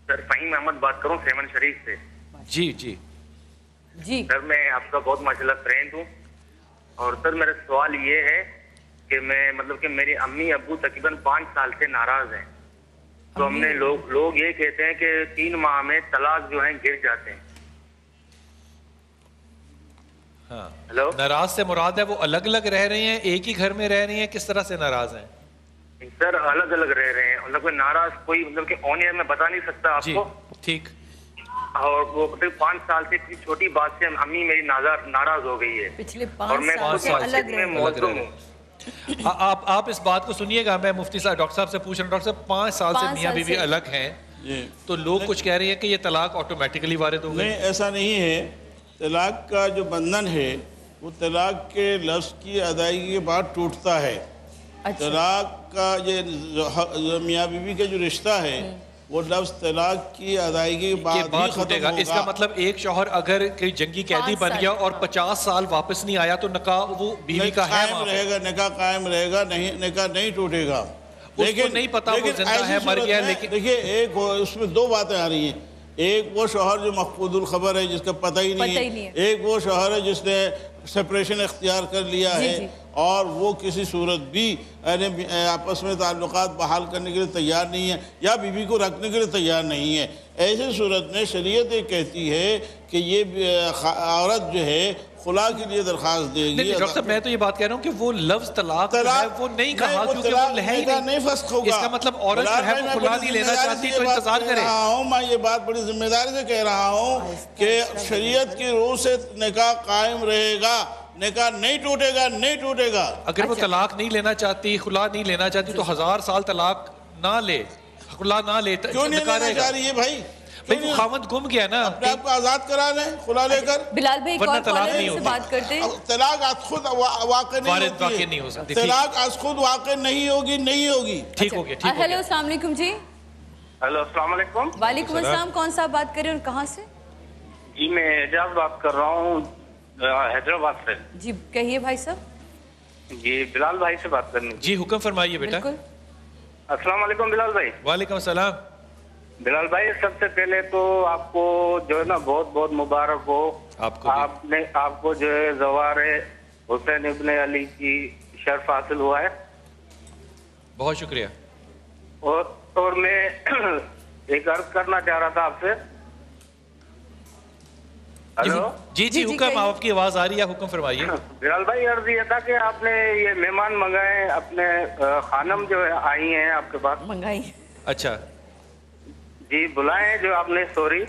سر فہیم احمد بات کروں سیون شریف سے. جی جی جی سر میں آپ کا بہت ماشاءاللہ فرینڈ ہوں. اور سر میرا سوال یہ ہے کہ میں مطلب کہ میری امی ابو تقریباً 5 سال سے ناراض ہیں. تو ہم نے لوگ یہ کہتے ہیں کہ 3 ماہ میں طلاق جو ہیں گر جاتے ہیں. ہاں ناراض سے مراد ہے وہ الگ الگ رہ رہے ہیں، ایک ہی گھر میں رہ رہی ہیں، کس طرح سے ناراض ہیں؟ سر الگ الگ رہ رہے ہیں. مطلب کہ ناراض کوئی مطلب کہ آن ایئر میں بتا نہیں سکتا آپ کو. ٹھیک. اور وہ 5 سال سے اتنی چھوٹی بات سے امی میری ناراض ہو گئی ہے. پچھلے اور میں 5 سال سے الگ موزوں ہوں. آپ اس بات کو سنیے گا. میں مفتی صاحب ڈاکٹر صاحب سے پوچھ رہا ہوں. ڈاکٹر صاحب 5 سال سے میاں بیوی الگ ہیں تو لوگ کچھ کہہ رہے ہیں کہ یہ طلاق آٹومیٹکلی وارد ہو گئی. نہیں، ایسا نہیں ہے. طلاق کا جو بندھن ہے وہ طلاق کے لفظ کی ادائیگی کے بعد ٹوٹتا ہے. طلاق کا یہ میاں بیوی کا جو رشتہ ہے وہ لفظ طلاق کی ادائیگی کے بعد ہی ختم ہوگا. اس کا مطلب ایک شوہر اگر کوئی جنگی قیدی بن گیا اور 50 سال واپس نہیں آیا تو نکاح وہ بیوی کا ہے قائم رہے گا. نکاح قائم رہے گا. نکاح نہیں ٹوٹے گا. لیکن نہیں پتا وہ زندہ ہے مر گیا. لیکن دیکھیے ایک اس میں 2 باتیں آ رہی ہیں. ایک وہ شوہر جو مفقود الخبر ہے جس کا پتہ ہی نہیں ہے. ایک وہ شوہر ہے جس نے سپریشن اختیار کر لیا ہے اور وہ کسی صورت بھی آپس میں تعلقات بحال کرنے کے لیے تیار نہیں ہے یا بیوی کو رکھنے کے لیے تیار نہیں ہے. ایسی صورت میں شریعت یہ کہتی ہے کہ یہ عورت جو ہے خلا کے لیے درخواست دے گی. ڈاکٹر صاحب میں تو یہ بات کہہ رہا ہوں کہ وہ لفظ طلاق ہے وہ نہیں کہا کیونکہ وہ ہے ہی نہیں فسخ ہوگا. اس کا مطلب عورت جو ہے وہ خلا نہیں لینا چاہتی تو انتظار کرے. میں یہ بات بڑی ذمہ داری سے کہہ رہا ہوں کہ شریعت کی روح سے نکاح قائم رہے گا. نکاح نہیں ٹوٹے گا. نہیں ٹوٹے گا. اگر وہ طلاق نہیں لینا چاہتی، خلا نہیں لینا چاہتی تو 1000 سال طلاق نہ لے، خلا نہ لے. کیوں نہیں لینا چاہ رہی ہے بھائی؟ وہ خاوند گم گیا نا. اپنے آپ کو آزاد کرا لیں خلا لے کر. بلال بھائی سے بات کرتے ہیں. طلاق از خود واقع نہیں ہو سکتی. طلاق از خود واقع نہیں ہوگی. نہیں ہوگی. ٹھیک ہو گیا. ہیلو السلام علیکم. جی ہیلو السلام علیکم. وعلیکم السلام. کون صاحب بات کر رہے ہیں اور کہاں سے؟ جی میں اعجاز بات کر رہا ہوں حیدرآباد سے. جی کہیے بھائی صاحب. جی بلال بھائی سے بات کرنی. جی حکم فرمائیے بیٹا. السلام علیکم بلال بھائی. وعلیکم السلام. بلال بھائی سب سے پہلے تو آپ کو جو ہے نا بہت بہت مبارک ہو. آپ کو جو ہے زوار حسین ابن علی کی شرف حاصل ہوا ہے. بہت شکریہ. اور میں ایک عرض کرنا چاہ رہا تھا آپ سے. ہلو. جی جی حکم. آپ کی آواز آ رہی ہے. حکم فرمائیے. بلال بھائی عرض یہ تھا کہ آپ نے یہ مہمان منگائے اپنے خانم جو آئی ہیں آپ کے پاس. منگائی. اچھا جی بلائیں جو آپ نے سوری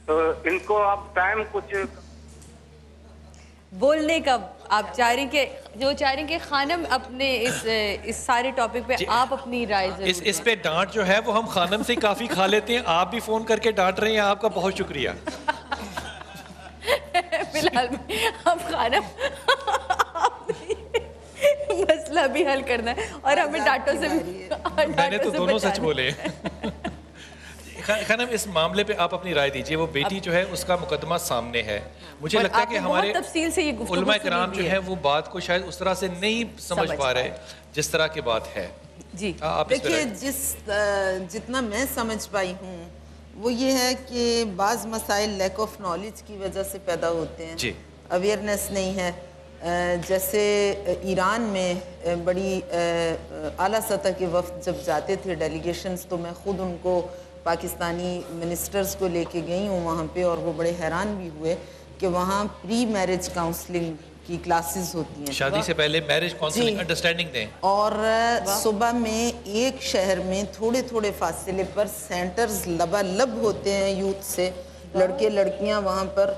تو ان کو آپ ٹائم کچھ بولنے کا آپ چاہ رہے کہ جو چاہ رہے کہ خانم اپنے اس سارے ٹاپک پہ آپ اپنی رائے اس پہ ڈانٹ جو ہے وہ ہم خانم سے کافی کھا لیتے ہیں. آپ بھی فون کر کے ڈانٹ رہے ہیں. آپ کا بہت شکریہ. بلال ہم خانم مسئلہ بھی حل کرنا ہے اور ہمیں ڈانٹوں سے بھی. میں نے تو دونوں سچ بولے. خانم اس معاملے پہ آپ اپنی رائے دیجئے. وہ بیٹی جو ہے اس کا مقدمہ سامنے ہے. مجھے لگتا ہے کہ ہمارے علماء کرام جو ہے وہ بات کو شاید اس طرح سے نہیں سمجھ پا رہے جس طرح کی بات ہے. جی دیکھیے جتنا میں سمجھ پائی ہوں وہ یہ ہے کہ بعض مسائل لیک آف نالج کی وجہ سے پیدا ہوتے ہیں. جی اویئرنیس نہیں ہے. جیسے ایران میں بڑی اعلیٰ سطح کے وفد جب جاتے تھے ڈیلیگیشنز تو میں خود ان کو پاکستانی منسٹرز کو لے کے گئی ہوں وہاں پہ اور وہ بڑے حیران بھی ہوئے کہ وہاں پری میرج کاؤنسلنگ کی کلاسز ہوتی ہیں. شادی سے پہلے میرج کاؤنسلنگ انڈرسٹینڈنگ دیں. اور صبح میں ایک شہر میں تھوڑے تھوڑے فاصلے پر سینٹرز لبالب ہوتے ہیں یوتھ سے. لڑکے لڑکیاں وہاں پر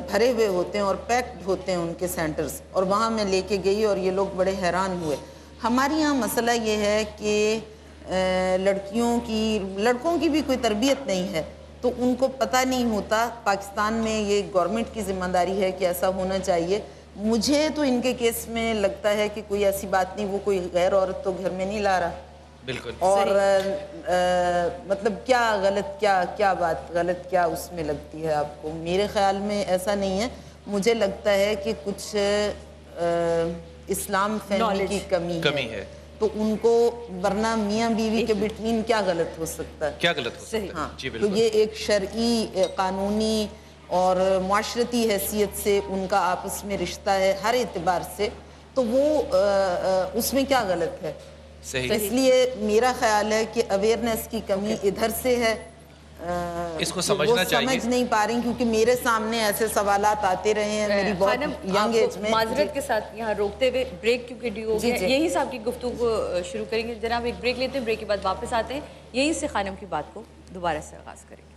بھرے ہوئے ہوتے ہیں اور پیکڈ ہوتے ہیں ان کے سینٹرز. اور وہاں میں لے کے گئی اور یہ لوگ بڑے حیران ہوئے. ہمارے یہاں مسئلہ یہ ہے کہ لڑکوں کی بھی کوئی تربیت نہیں ہے تو ان کو پتہ نہیں ہوتا. پاکستان میں یہ گورنمنٹ کی ذمہ داری ہے کہ ایسا ہونا چاہیے. مجھے تو ان کے کیس میں لگتا ہے کہ کوئی ایسی بات نہیں, وہ کوئی غیر عورت تو گھر میں نہیں لا رہا. بالکل. اور مطلب کیا غلط, کیا بات غلط کیا اس میں لگتی ہے آپ کو؟ میرے خیال میں ایسا نہیں ہے. مجھے لگتا ہے کہ کچھ اسلام فہمی کی کمی ہے تو ان کو, ورنہ میاں بیوی کے بٹوین کیا غلط ہو سکتا ہے؟ کیا غلط ہو سکتا ہے؟ ہاں جی تو بالکل. یہ ایک شرعی قانونی اور معاشرتی حیثیت سے ان کا آپس میں رشتہ ہے ہر اعتبار سے, تو وہ اس میں کیا غلط ہے؟ صحیح. اس لیے میرا خیال ہے کہ اویئرنیس کی کمی ادھر سے ہے. اس کو سمجھنا چاہیے. وہ سمجھ نہیں پا رہی کیونکہ میرے سامنے ایسے سوالات آتے رہے ہیں میری بہت ینگ ایج میں. معذرت کے ساتھ یہاں روکتے ہوئے بریک کیونکہ ڈیو ہو گیا, یہیں سے آپ کی گفتگو کو شروع کریں گے. جناب ایک بریک لیتے ہیں, بریک کے بعد واپس آتے ہیں, یہیں سے خانم کی بات کو دوبارہ سے آغاز کریں گے.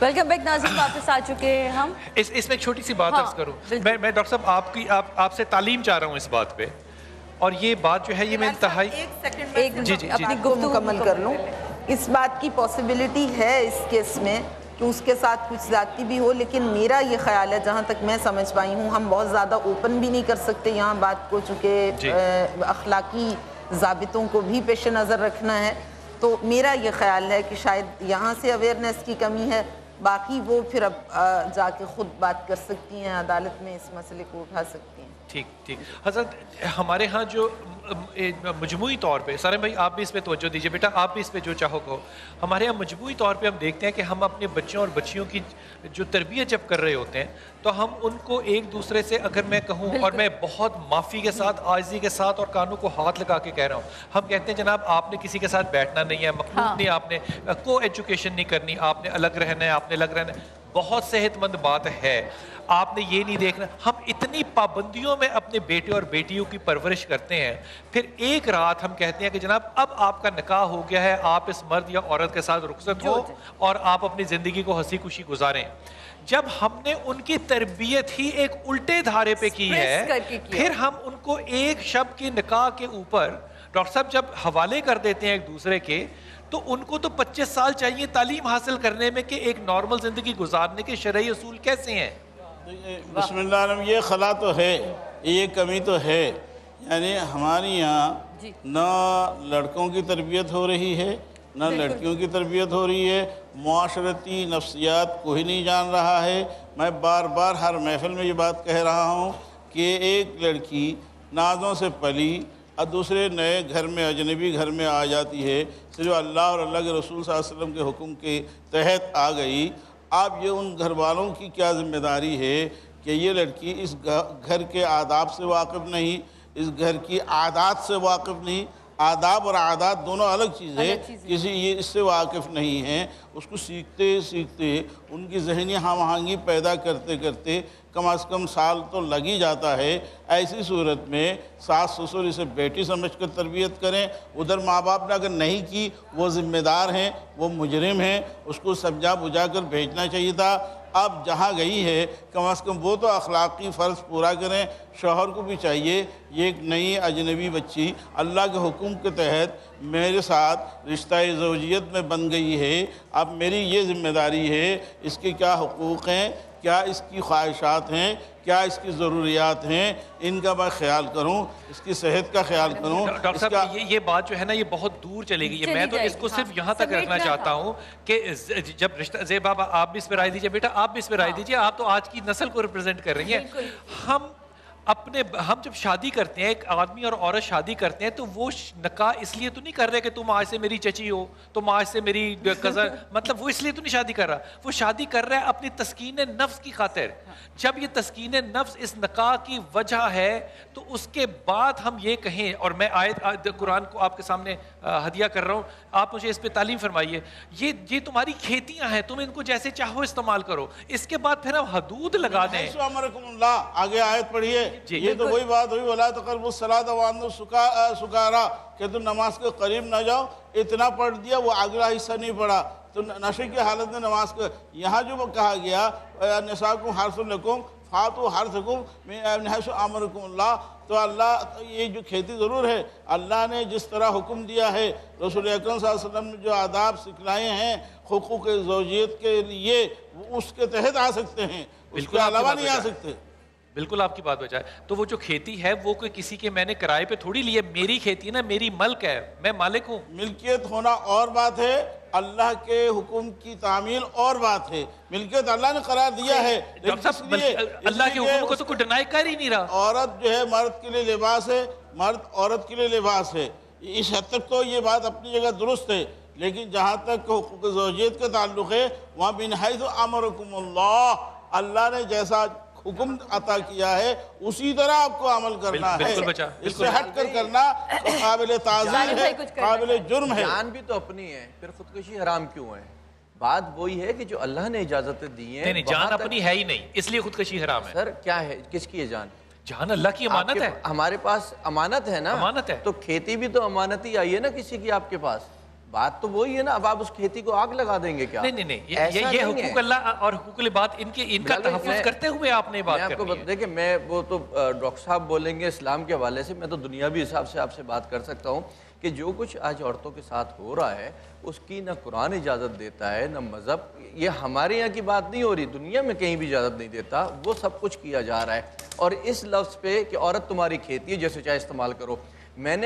ویلکم بیک ناظرین, واپس آ چکے ہیں ہم. اس میں ایک چھوٹی سی بات عرض کروں. میں ڈاکٹر صاحب آپ سے تعلیم چاہ رہا ہوں اس بات پہ, اور یہ بات جو ہے یہ میں انتہائی اپنی گفتگو مکمل کر لوں. اس بات کی پاسبلٹی ہے اس کیس میں کہ اس کے ساتھ کچھ زیادتی بھی ہو, لیکن میرا یہ خیال ہے جہاں تک میں سمجھ پائی ہوں, ہم بہت زیادہ اوپن بھی نہیں کر سکتے یہاں بات کو, چونکہ اخلاقی ضابطوں کو بھی پیش نظر رکھنا ہے. تو میرا یہ خیال ہے کہ شاید یہاں سے اویئرنیس کی کمی ہے. باقی وہ پھر اب جا کے خود بات کر سکتی ہیں, عدالت میں اس مسئلے کو اٹھا سکتی ہیں. ٹھیک. حضرت ہمارے ہاں جو مجموعی طور پہ, سارے بھائی آپ بھی اس پہ توجہ دیجئے, بیٹا آپ بھی اس پہ جو چاہو کہو. ہمارے یہاں مجموعی طور پہ ہم دیکھتے ہیں کہ ہم اپنے بچوں اور بچیوں کی جو تربیت جب کر رہے ہوتے ہیں تو ہم ان کو ایک دوسرے سے, اگر میں کہوں, اور میں بہت معافی کے ساتھ, عاجزی کے ساتھ اور کانوں کو ہاتھ لگا کے کہہ رہا ہوں, ہم کہتے ہیں جناب آپ نے کسی کے ساتھ بیٹھنا نہیں ہے, مخلوق نہیں, آپ نے کو ایجوکیشن نہیں کرنی, آپ نے الگ رہنا ہے, آپ نے الگ رہنا ہے. بہت صحت مند بات ہے, آپ نے یہ نہیں دیکھنا. ہم اتنی پابندیوں میں اپنے بیٹے اور بیٹیوں کی پرورش کرتے ہیں, پھر ایک رات ہم کہتے ہیں کہ جناب اب آپ کا نکاح ہو گیا ہے, آپ اس مرد یا عورت کے ساتھ رخصت ہو اور آپ اپنی زندگی کو ہنسی خوشی گزاریں. جب ہم نے ان کی تربیت ہی ایک الٹے دھارے پہ کی ہے, پھر ہم ان کو ایک شب کے نکاح کے اوپر ڈاکٹر صاحب جب حوالے کر دیتے ہیں ایک دوسرے کے, تو ان کو تو 25 سال چاہیے تعلیم حاصل کرنے میں کہ ایک نارمل زندگی گزارنے کے شرعی اصول کیسے ہیں. بسم اللہ الرحمن, یہ خلا تو ہے, یہ کمی تو ہے. یعنی ہمارے یہاں نہ لڑکوں کی تربیت ہو رہی ہے نہ لڑکیوں کی تربیت ہو رہی ہے. معاشرتی نفسیات کوئی نہیں جان رہا ہے. میں بار بار ہر محفل میں یہ بات کہہ رہا ہوں کہ ایک لڑکی نازوں سے پلی اور دوسرے نئے گھر میں, اجنبی گھر میں آ جاتی ہے, صرف اللہ اور اللہ کے رسول صلی اللہ علیہ وسلم کے حکم کے تحت آ گئی. اب یہ ان گھر والوں کی کیا ذمہ داری ہے کہ یہ لڑکی اس گھر کے آداب سے واقف نہیں, اس گھر کی عادات سے واقف نہیں. آداب اور عادات دونوں الگ چیز ہے, کسی یہ اس سے واقف نہیں ہیں. اس کو سیکھتے سیکھتے ان کی ذہنی ہم آہنگی پیدا کرتے کرتے کم از کم سال تو لگ ہی جاتا ہے. ایسی صورت میں ساس سسر اسے بیٹی سمجھ کر تربیت کریں. ادھر ماں باپ نے اگر نہیں کی, وہ ذمہ دار ہیں, وہ مجرم ہیں, اس کو سمجھا بجھا کر بھیجنا چاہیے تھا. اب جہاں گئی ہے کم از کم وہ تو اخلاقی فرض پورا کریں. شوہر کو بھی چاہیے, یہ ایک نئی اجنبی بچی اللہ کے حکم کے تحت میرے ساتھ رشتہ زوجیت میں بن گئی ہے, اب میری یہ ذمہ داری ہے, اس کے کیا حقوق ہیں, کیا اس کی خواہشات ہیں، کیا اس کی ضروریات ہیں، ان کا میں خیال کروں، اس کی صحت کا خیال کروں۔ ڈاکٹر صاحب یہ بات جو ہے نا یہ بہت دور چلے گئی ہے، میں تو اس کو صرف یہاں تک رکھنا چاہتا ہوں کہ جب رشتہ زیب بابا آپ بھی اس پہ رائے دیجئے، بیٹا آپ بھی اس پہ رائے دیجئے، آپ تو آج کی نسل کو ریپرزینٹ کر رہی ہیں۔ ہم جب شادی کرتے ہیں، ایک آدمی اور عورت شادی کرتے ہیں تو وہ نکاح اس لیے تو نہیں کر رہے کہ تم آج سے میری چچی ہو، تم آج سے میری کزن، مطلب وہ اس لیے تو نہیں شادی کر رہا، وہ شادی کر رہا ہے اپنی تسکین نفس کی خاطر۔ جب یہ تسکین نفس اس نکاح کی وجہ ہے تو اس کے بعد ہم یہ کہیں، اور میں آیت قرآن کو آپ کے سامنے ہدیہ کر رہا ہوں، آپ مجھے اس پہ تعلیم فرمائیے، یہ تمہاری کھیتیاں ہیں، تم ان کو جیسے چاہو استعمال کرو، اس کے بعد پھر ہم حدود لگا دیں۔ آگے آیت پڑھیے، یہ تو وہی بات ہوئی وَلَا تَقْرَبُوا الصَّلَاةَ وَأَنْتُمْ سُكَارَىٰ کہ تم نماز کے قریب نہ جاؤ، اتنا پڑھ دیا، وہ اگلا حصہ نہیں پڑھا، تو نشے کی حالت میں نماز کا یہاں جو کہا گیا نِسَاؤُکُمْ حَرْثٌ لَكُمْ فَأْتُوا حَرْثَكُمْ مِنْ حَيْثُ أَمَرَكُمُ اللَّهُ، تو اللہ یہ جو کھیتی ضرور ہے، اللہ نے جس طرح حکم دیا ہے، رسول اکرم صلی اللہ علیہ وسلم نے جو آداب سکھلائے ہیں حقوق زوجیت کے لیے، وہ اس کے تحت آ سکتے ہیں، اس کے علاوہ نہیں آ سکتے۔ بالکل آپ کی بات بچائے، تو وہ جو کھیتی ہے وہ کوئی کسی کے میں نے کرائے پہ تھوڑی لی ہے، میری کھیتی ہے نا، میری ملک ہے، میں مالک ہوں۔ ملکیت ہونا اور بات ہے، اللہ کے حکم کی تعمیل اور بات ہے، ملکیت اللہ نے قرار دیا ہے، اللہ کے حکم کو تو کوئی ڈینائی کر ہی نہیں رہا۔ عورت جو ہے مرد کے لیے لباس ہے، مرد عورت کے لیے لباس ہے، اس حد تک تو یہ بات اپنی جگہ درست ہے، لیکن جہاں تک حقوق زوجیت کا تعلق ہے وہاں مِنْ حَيْثُ أَمَرَكُمُ اللَّهُ، اللہ نے جیسا حکم عطا کیا ہے اسی طرح آپ کو عمل کرنا ہے، اس سے ہٹ کر کرنا قابل تعظیم ہے، قابل جرم ہے۔ جان بھی تو اپنی ہے، پھر خودکشی حرام کیوں ہے؟ بات وہی ہے کہ جو اللہ نے اجازتیں دی ہیں، نہیں جان اپنی ہے ہی نہیں، اس لیے خودکشی حرام ہے۔ سر کیا ہے، کس کی ہے جان؟ جان اللہ کی امانت ہے، ہمارے پاس امانت ہے نا، امانت ہے، تو کھیتی بھی تو امانت ہی آئی ہے نا کسی کی آپ کے پاس، بات تو وہی ہے نا، اب آپ اس کھیتی کو آگ لگا دیں گے کیا؟ نہیں، یہ حقوق اللہ اور حقوق العباد ان کا تحفظ کرتے ہوئے آپ نے بات کرنی ہے۔ دیکھیں میں وہ تو ڈاکٹر صاحب بولیں گے اسلام کے حوالے سے، میں تو دنیاوی حساب سے آپ سے بات کر سکتا ہوں کہ جو کچھ آج عورتوں کے ساتھ ہو رہا ہے اس کی نہ قرآن اجازت دیتا ہے نہ مذہب، یہ ہمارے یہاں کی بات نہیں ہو رہی، دنیا میں کہیں بھی اجازت نہیں دیتا، وہ سب کچھ کیا جا رہا ہے، اور اس لفظ پہ کہ عورت تمہاری کھیتی ہے جیسے چاہے استعمال کرو، میں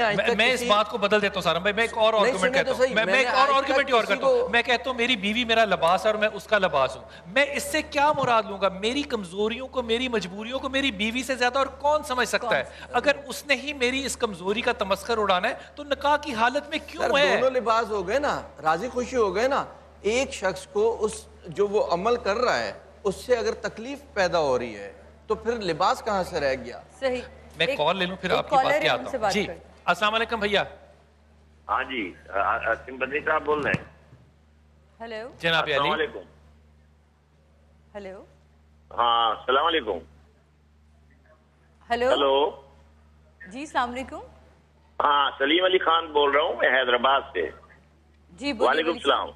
اس بات کو بدل دیتا ہوں سارا بھائی، میں ایک اور آرگومنٹ کہتا ہوں، میں ایک اور آرگومنٹ اور کرتا ہوں، میں کہتا ہوں میری بیوی میرا لباس ہے اور میں اس کا لباس ہوں، میں اس سے کیا مراد لوں گا؟ میری کمزوریوں کو، میری مجبوریوں کو میری بیوی سے زیادہ اور کون سمجھ سکتا ہے؟ اگر اس نے ہی میری اس کمزوری کا تمسخر اڑانا ہے تو نکاح کی حالت میں کیوں ہے؟ دونوں لباس ہو گئے نا، راضی خوشی ہو گئے نا، ایک شخص کو اس جو وہ عمل کر رہا ہے اس سے اگر تکلیف پیدا ہو رہی ہے تو پھر لباس کہاں سے رہ گیا؟ صحیح، میں کال لے لوں پھر آپ کی بات کیا آتا ہوں۔ جی السلام علیکم بھیا۔ ہاں جی عاصم بدنی صاحب بول رہے ہیں۔ ہیلو جناب علی، السلام علیکم۔ ہیلو ہاں السلام علیکم۔ ہیلو ہیلو جی السلام علیکم۔ ہاں سلیم علی خان بول رہا ہوں میں حیدرآباد سے۔ جی وعلیکم السلام۔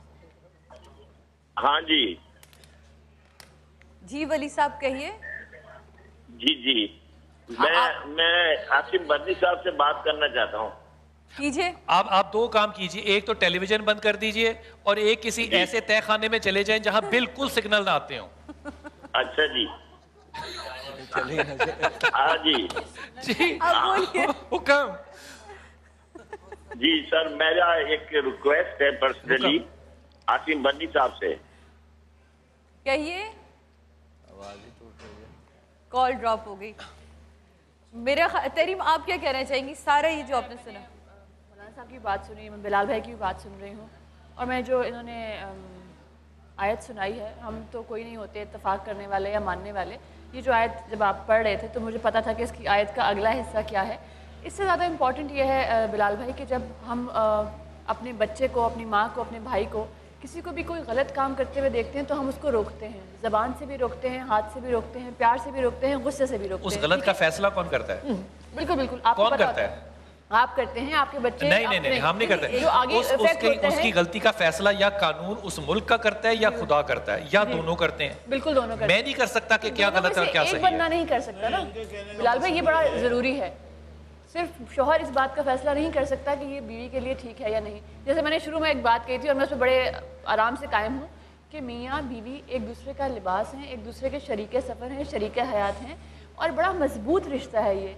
ہاں جی جی ولی صاحب کہیے۔ جی میں عاصم بدنی صاحب سے بات کرنا چاہتا ہوں۔ کیجئے۔ آپ دو کام کیجئے، ایک تو ٹیلی ویژن بند کر دیجئے اور ایک کسی ایسے تہ خانے میں چلے جائیں جہاں بالکل سگنل نہ آتے ہوں۔ اچھا جی ہاں جی حکم۔ جی سر میرا ایک ریکویسٹ ہے پرسنلی عاصم بدنی صاحب سے۔ کہیے۔ کال ڈراپ ہو گئی۔ میرا تریم آپ کیا کہنا چاہیں گی؟ سارا یہ جو آپ نے سنا، مولانا صاحب کی بات سنی، میں بلال بھائی کی بھی بات سن رہی ہوں، اور میں جو انہوں نے آیت سنائی ہے، ہم تو کوئی نہیں ہوتے اتفاق کرنے والے یا ماننے والے، یہ جو آیت جب آپ پڑھ رہے تھے تو مجھے پتا تھا کہ اس کی آیت کا اگلا حصہ کیا ہے۔ اس سے زیادہ امپورٹنٹ یہ ہے بلال بھائی کہ جب ہم اپنے بچے کو، اپنی ماں کو، اپنے بھائی کو، کسی کو بھی کوئی غلط کام کرتے ہوئے دیکھتے ہیں تو ہم اس کو روکتے ہیں، زبان سے بھی روکتے ہیں، ہاتھ سے بھی روکتے ہیں، پیار سے بھی روکتے ہیں، غصے سے بھی روکتے ہیں۔ اس غلط کا فیصلہ کون کرتا ہے؟ بالکل بالکل، آپ کون کرتا ہے؟ آپ کرتے ہیں، آپ کے بچے نہیں ہم نہیں کرتے۔ اس کی غلطی کا فیصلہ یا قانون اس ملک کا کرتا ہے یا خدا کرتا ہے یا دونوں کرتے ہیں۔ بالکل دونوں کرتے ہیں۔ میں نہیں کر سکتا کہ کیا غلط ہے اور کیا صحیح ہے۔ ایک بندہ نہیں کر سکتا نا بلال بھائی، یہ بڑا ضروری ہے۔ صرف شوہر اس بات کا فیصلہ نہیں کر سکتا کہ یہ بیوی کے لیے ٹھیک ہے یا نہیں۔ جیسے میں نے شروع میں ایک بات کہی تھی اور میں اس پہ بڑے آرام سے قائم ہوں کہ میاں بیوی ایک دوسرے کا لباس ہیں, ایک دوسرے کے شریک سفر ہیں, شریک حیات ہیں, اور بڑا مضبوط رشتہ ہے یہ.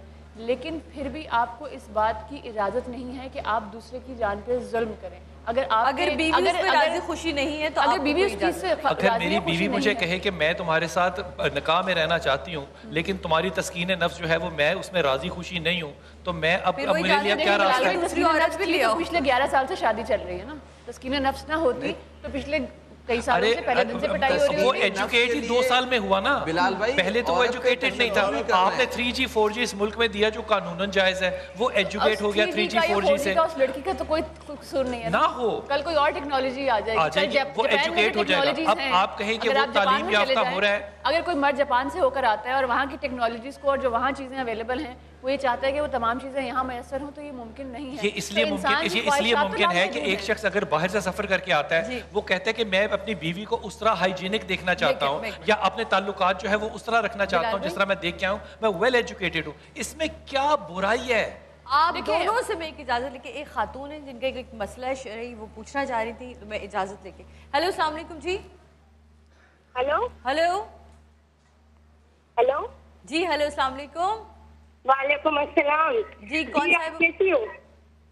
لیکن پھر بھی آپ کو اس بات کی اجازت نہیں ہے کہ آپ دوسرے کی جان پہ ظلم کریں. اگر بیوی اس پہ راضی خوشی نہیں ہے تو اگر بیوی اس چیز سے اگر میری بیوی مجھے کہے کہ میں تمہارے ساتھ نکاح میں رہنا چاہتی ہوں لیکن تمہاری تسکین نفس جو ہے وہ میں اس میں راضی خوشی نہیں ہوں, تو میں اب میرے لیے کیا راستہ ہے؟ پچھلے 11 سال سے شادی چل رہی ہے نا, تسکین نفس نہ ہوتی تو پچھلے کئی سالوں سے پہلے دن سے پٹائی ہو رہی ہے. وہ ایجوکیٹڈ 2 سال میں ہوا نا بلال بھائی, پہلے تو وہ ایجوکیٹڈ نہیں تھا. آپ نے 3G 4G اس ملک میں دیا جو قانوناً جائز ہے, وہ ایجوکیٹ ہو گیا 3G 4G سے. اس لڑکی کا تو کوئی قصور نہیں ہے نہ ہو, کل کوئی اور ٹیکنالوجی آ جائے گی, وہ ایجوکیٹ ہو جائے گا. اب آپ کہیں کہ وہ تعلیم یافتہ ہو رہا ہے. اگر کوئی مرد جاپان سے ہو کر آتا ہے اور وہاں کی ٹیکنالوجیز کو اور جو وہاں چیزیں اویلیبل ہیں وہ یہ چاہتا ہے کہ وہ تمام چیزیں یہاں میسر ہوں, تو یہ ممکن نہیں ہے. یہ اس لیے ممکن ہے کہ ایک شخص اگر باہر سے سفر کر کے آتا ہے وہ کہتا ہے کہ میں اپنی بیوی کو اس طرح ہائیجینک دیکھنا چاہتا ہوں یا اپنے تعلقات جو ہے وہ اس طرح رکھنا چاہتا ہوں جس طرح میں دیکھ کے آؤں, میں ویل ایجوکیٹڈ ہوں. اس میں کیا برائی ہے؟ آپ دونوں سے میں ایک اجازت لے کے, ایک خاتون ہے جن کا ایک مسئلہ ہے شرعی وہ پوچھنا چاہ رہی تھی, تو میں اجازت لے کے. ہیلو السلام علیکم جی. ہیلو ہیلو ہیلو جی ہیلو السلام علیکم. وعلیکم السلام. جی کون صاحب؟ کیسی ہو؟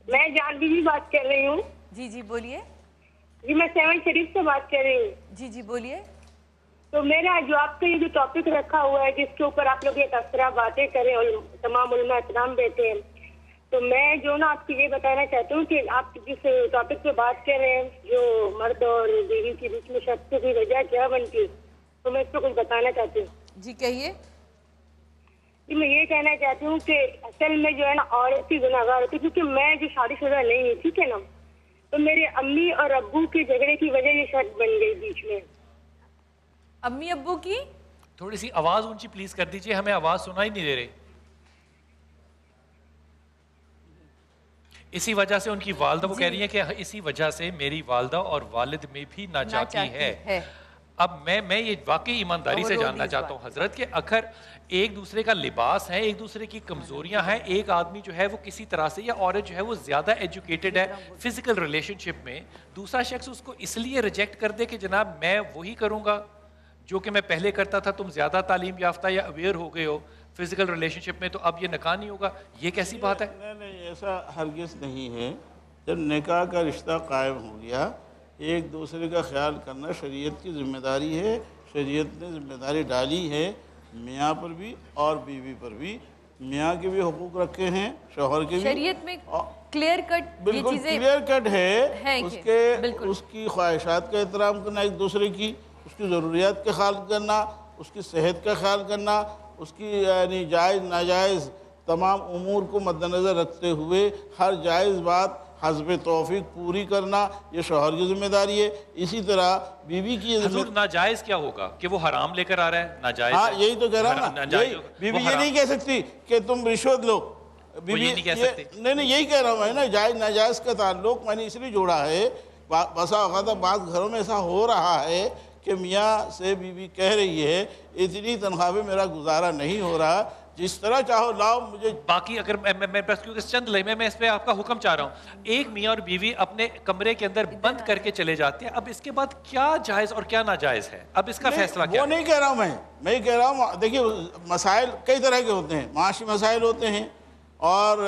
میں جان بیوی بات کر رہی ہوں. جی جی بولیے. جی میں 7 شریف سے بات کر رہی ہوں. جی جی بولیے. تو میرا جو آپ کا یہ جو ٹاپک رکھا ہوا ہے جس کے اوپر آپ لوگ یہ تبصرہ باتیں کریں اور تمام علماء احترام بیٹھے ہیں, تو میں جو نا آپ کو یہ بتانا چاہتی ہوں کہ آپ جس ٹاپک پہ بات کر رہے ہیں جو مرد اور بیوی کے بیچ میں شخص کی وجہ کیا بنتی, تو میں اس پہ کچھ بتانا چاہتی ہوں. جی کہیے. جی میں یہ کہنا چاہتی ہوں کہ اصل میں جو ہے نا عورت کی گناہگار ہوتی ہے, کیونکہ میں جو شادی شدہ نہیں ہوں, ٹھیک ہے نا, تو میرے امی اور ابو کے جھگڑے کی وجہ یہ شرط بن گئی بیچ میں. امی ابو کی تھوڑی سی آواز اونچی پلیز کر دیجئے, ہمیں آواز سنائی نہیں دے رہی. اسی وجہ سے ان کی والدہ وہ کہہ رہی ہیں کہ اسی وجہ سے میری والدہ اور والد میں بھی ناچاکی ہے. اب میں یہ واقعی ایمانداری سے جاننا چاہتا ہوں حضرت کہ اگر ایک دوسرے کا لباس ہے, ایک دوسرے کی کمزوریاں ہیں, ایک آدمی جو ہے وہ کسی طرح سے یا عورت جو ہے وہ زیادہ ایجوکیٹڈ ہے فزیکل ریلیشن شپ میں, دوسرا شخص اس کو اس لیے ریجیکٹ کر دے کہ جناب میں وہی کروں گا جو کہ میں پہلے کرتا تھا, تم زیادہ تعلیم یافتہ یا اویئر ہو گئے ہو فزیکل ریلیشن شپ میں, تو اب یہ نکاح نہیں ہوگا, یہ کیسی بات ہے؟ نہیں ایسا ہرگز نہیں ہے. جب نکاح کا رشتہ قائم ہو گیا, ایک دوسرے کا خیال کرنا شریعت کی ذمہ داری ہے. شریعت نے ذمہ داری ڈالی ہے میاں پر بھی اور بیوی پر بھی. میاں کے بھی حقوق رکھے ہیں, شوہر کے بھی. شریعت میں کلیئر کٹ بالکل کلیئر کٹ ہے اس کی خواہشات کا احترام کرنا, ایک دوسرے کی اس کی ضروریات کا خیال کرنا, اس کی صحت کا خیال کرنا, اس کی یعنی جائز ناجائز تمام امور کو مد نظر رکھتے ہوئے ہر جائز بات حسب توفیق پوری کرنا, یہ شوہر کی ذمہ داری ہے. اسی طرح بیوی کی حضور ناجائز کیا ہوگا کہ وہ حرام لے کر آ رہا ہے, ناجائز. ہاں یہی تو کہہ رہا ہوں نا, بیوی یہ نہیں کہہ سکتی کہ تم رشوت لو, بیوی نہیں یہی کہہ رہا ہوں میں نا, جائز ناجائز کا تعلق میں نے اس لیے جوڑا ہے. بسا اوقات بعض گھروں میں ایسا ہو رہا ہے کہ میاں سے بیوی کہہ رہی ہے اتنی تنخواہ میں میرا گزارا نہیں ہو رہا, جس طرح چاہو لاؤ مجھے. باقی اگر میں بس کیونکہ چند لمحے میں اس پہ آپ کا حکم چاہ رہا ہوں, ایک میاں اور بیوی اپنے کمرے کے اندر بند کر کے چلے جاتے ہیں, اب اس کے بعد کیا جائز اور کیا ناجائز ہے, اب اس کا فیصلہ کیا؟ وہ نہیں کہہ رہا ہوں میں یہ کہہ رہا ہوں دیکھیے مسائل کئی طرح کے ہوتے ہیں, معاشی مسائل ہوتے ہیں اور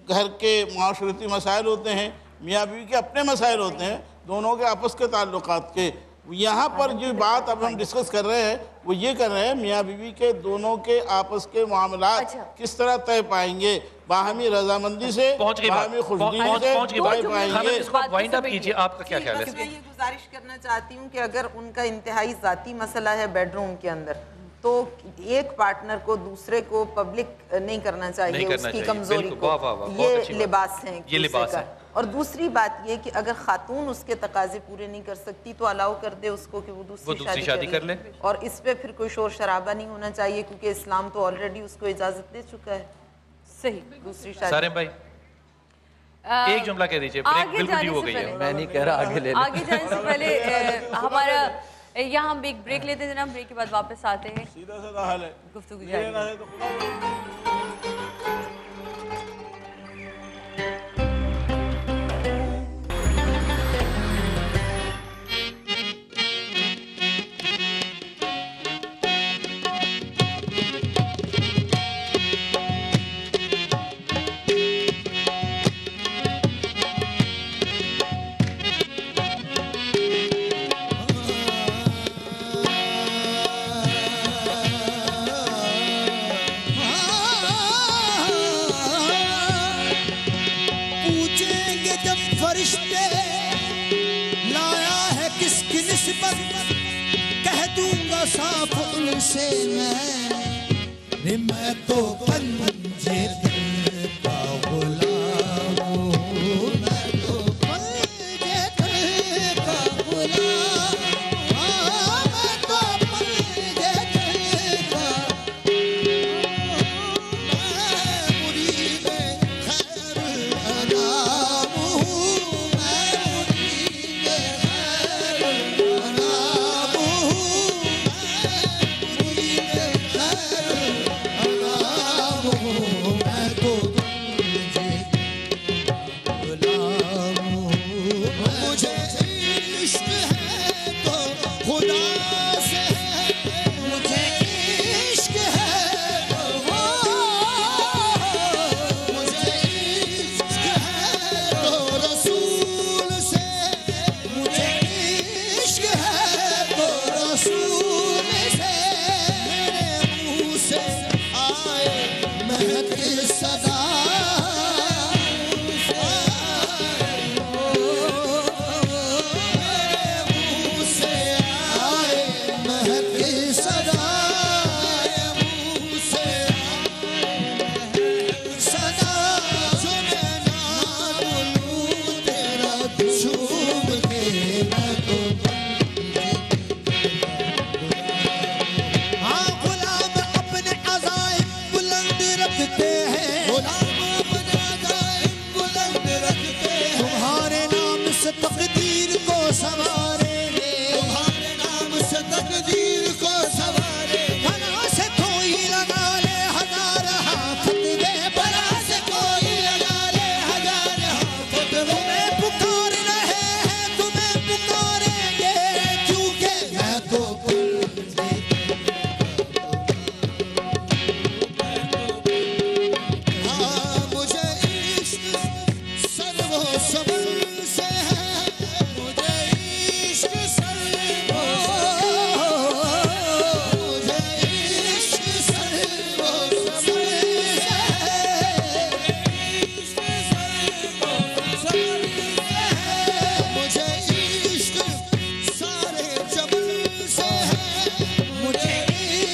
گھر کے معاشرتی مسائل ہوتے ہیں, میاں بیوی کے اپنے مسائل ہوتے ہیں, دونوں کے آپس کے تعلقات کے. یہاں پر جو بات اب ہم ڈسکس کر رہے ہیں وہ یہ کر رہے ہیں میاں بیوی کے دونوں کے آپس کے معاملات کس طرح طے پائیں گے, باہمی رضامندی سے, باہمی خوشبینی سے طے پائیں گے. آپ کا کیا خیال ہے؟ میں یہ گزارش کرنا چاہتی ہوں کہ اگر ان کا انتہائی ذاتی مسئلہ ہے بیڈ روم کے اندر, تو ایک پارٹنر کو دوسرے کو پبلک نہیں کرنا چاہیے اس کی کمزوری کو, یہ لباس ہے ایک دوسرے کا. اور دوسری بات یہ کہ اگر خاتون اس کے تقاضے پورے نہیں کر سکتی تو الاؤ کر دے اس کو کہ وہ دوسری شادی کر لے, اور اس پہ پھر کوئی شور شرابہ نہیں ہونا چاہیے کیونکہ اسلام تو آلریڈی اس کو اجازت دے چکا ہے. صحیح. دوسری شادی. سارے بھائی ایک جملہ کہہ دیجئے, بریک بالکل ڈیو ہو گئی ہے. میں نہیں کہہ رہا آگے لے لیں. آگے جانے سے پہلے ہمارا یہاں ہم ایک بریک لیتے ہیں جناب, بریک کے بعد واپس آتے ہیں, سیدھا سیدھا حال ہے گفتگو جاری. صفت کہہ دوں گا صاف ان سے میں تو پنجے دل کا غلام ہوں میں تو پنجے دل کا غلام میں تو پنجے دل کا مرید خیر انام ہوں میں مرید خیر انام ہوں میں تو غلام ہوں مجھے عشق ہے تو خدا سے ہے مجھے عشق ہے مجھے عشق ہے تو رسول سے مجھے عشق ہے تو رسول سے میرے منہ سے آئے مہک صدا منہ سے آئے مہک صدا منہ سے صدا جو میں نہ بولوں تیرا چھوم کے میں تو ہاں غلام اپنے عزائم بلند رکھتے ہیں غلام اپنے عزائم بلند رکھتے ہیں تمہارے نام سے تقدیر کو سنواریں گے تمہارے نام سے تقدیر کو سنواریں گے بلا سے کوئی لگا لے ہزار ہاتھ دے بلا سے کوئی لگا لے ہزار ہاتھ دے تمہیں پکار رہے ہیں تمہیں پکاریں گے کیونکہ میں تو مجھے عشق سر و سبل سے ہے مجھے عشق سر و مجھے عشق سر و سبل سے ہے عشق سر و سبل سے ہے مجھے عشق سارے جبل سے ہے مجھے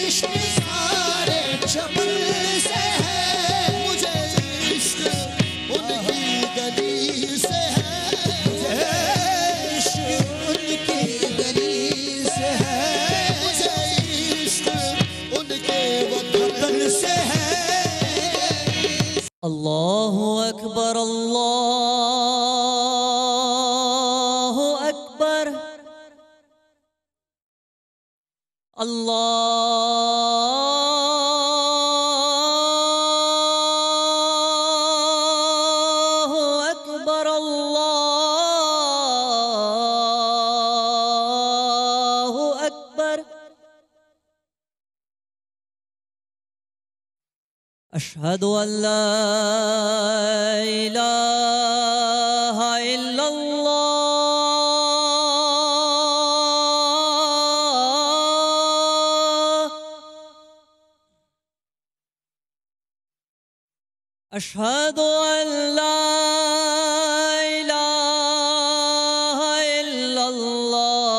عشق سارے جبل سے ہے مجھے عشق ان کی گلی سے ہے مجھے عشق ان کی گلی سے ہے مجھے عشق ان کے وطن سے ہے اللہ اکبر اللہ اکبر اللہ اکبر اللہ اکبر اشہد ان لا الہ الا اللہ اشہد ان لا الہ الا اللہ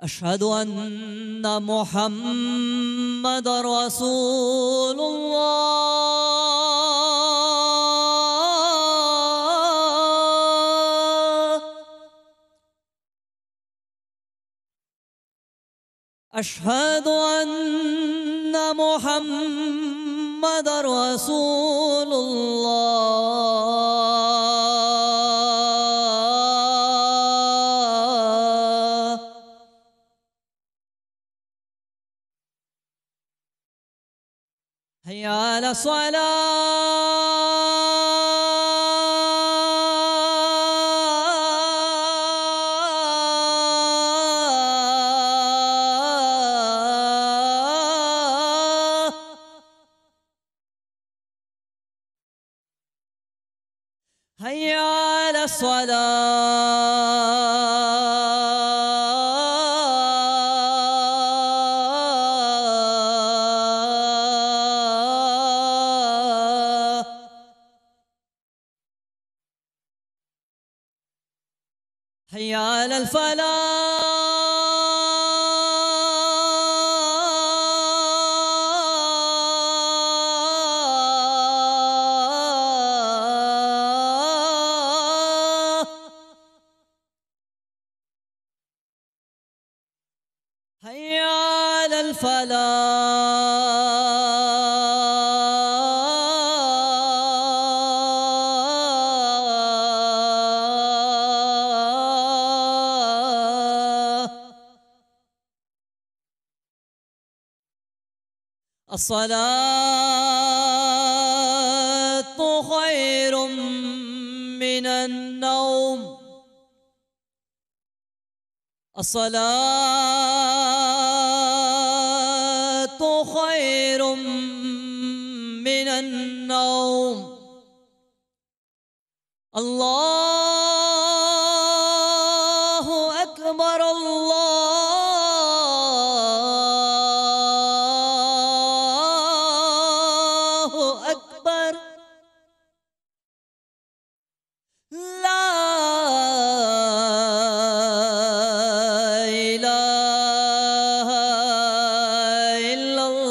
اشہد ان محمد رسول اللہ اشہد ان محمد رسول اللہ حی علی الصلاة حی علی الصلاة حي على الفلاح حي على الفلاح الصلاة خير من النوم الصلاة خير من النوم الله أكبر الله أكبر لا إله إلا الله.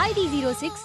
ID06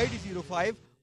ID05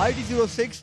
ID06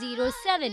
07।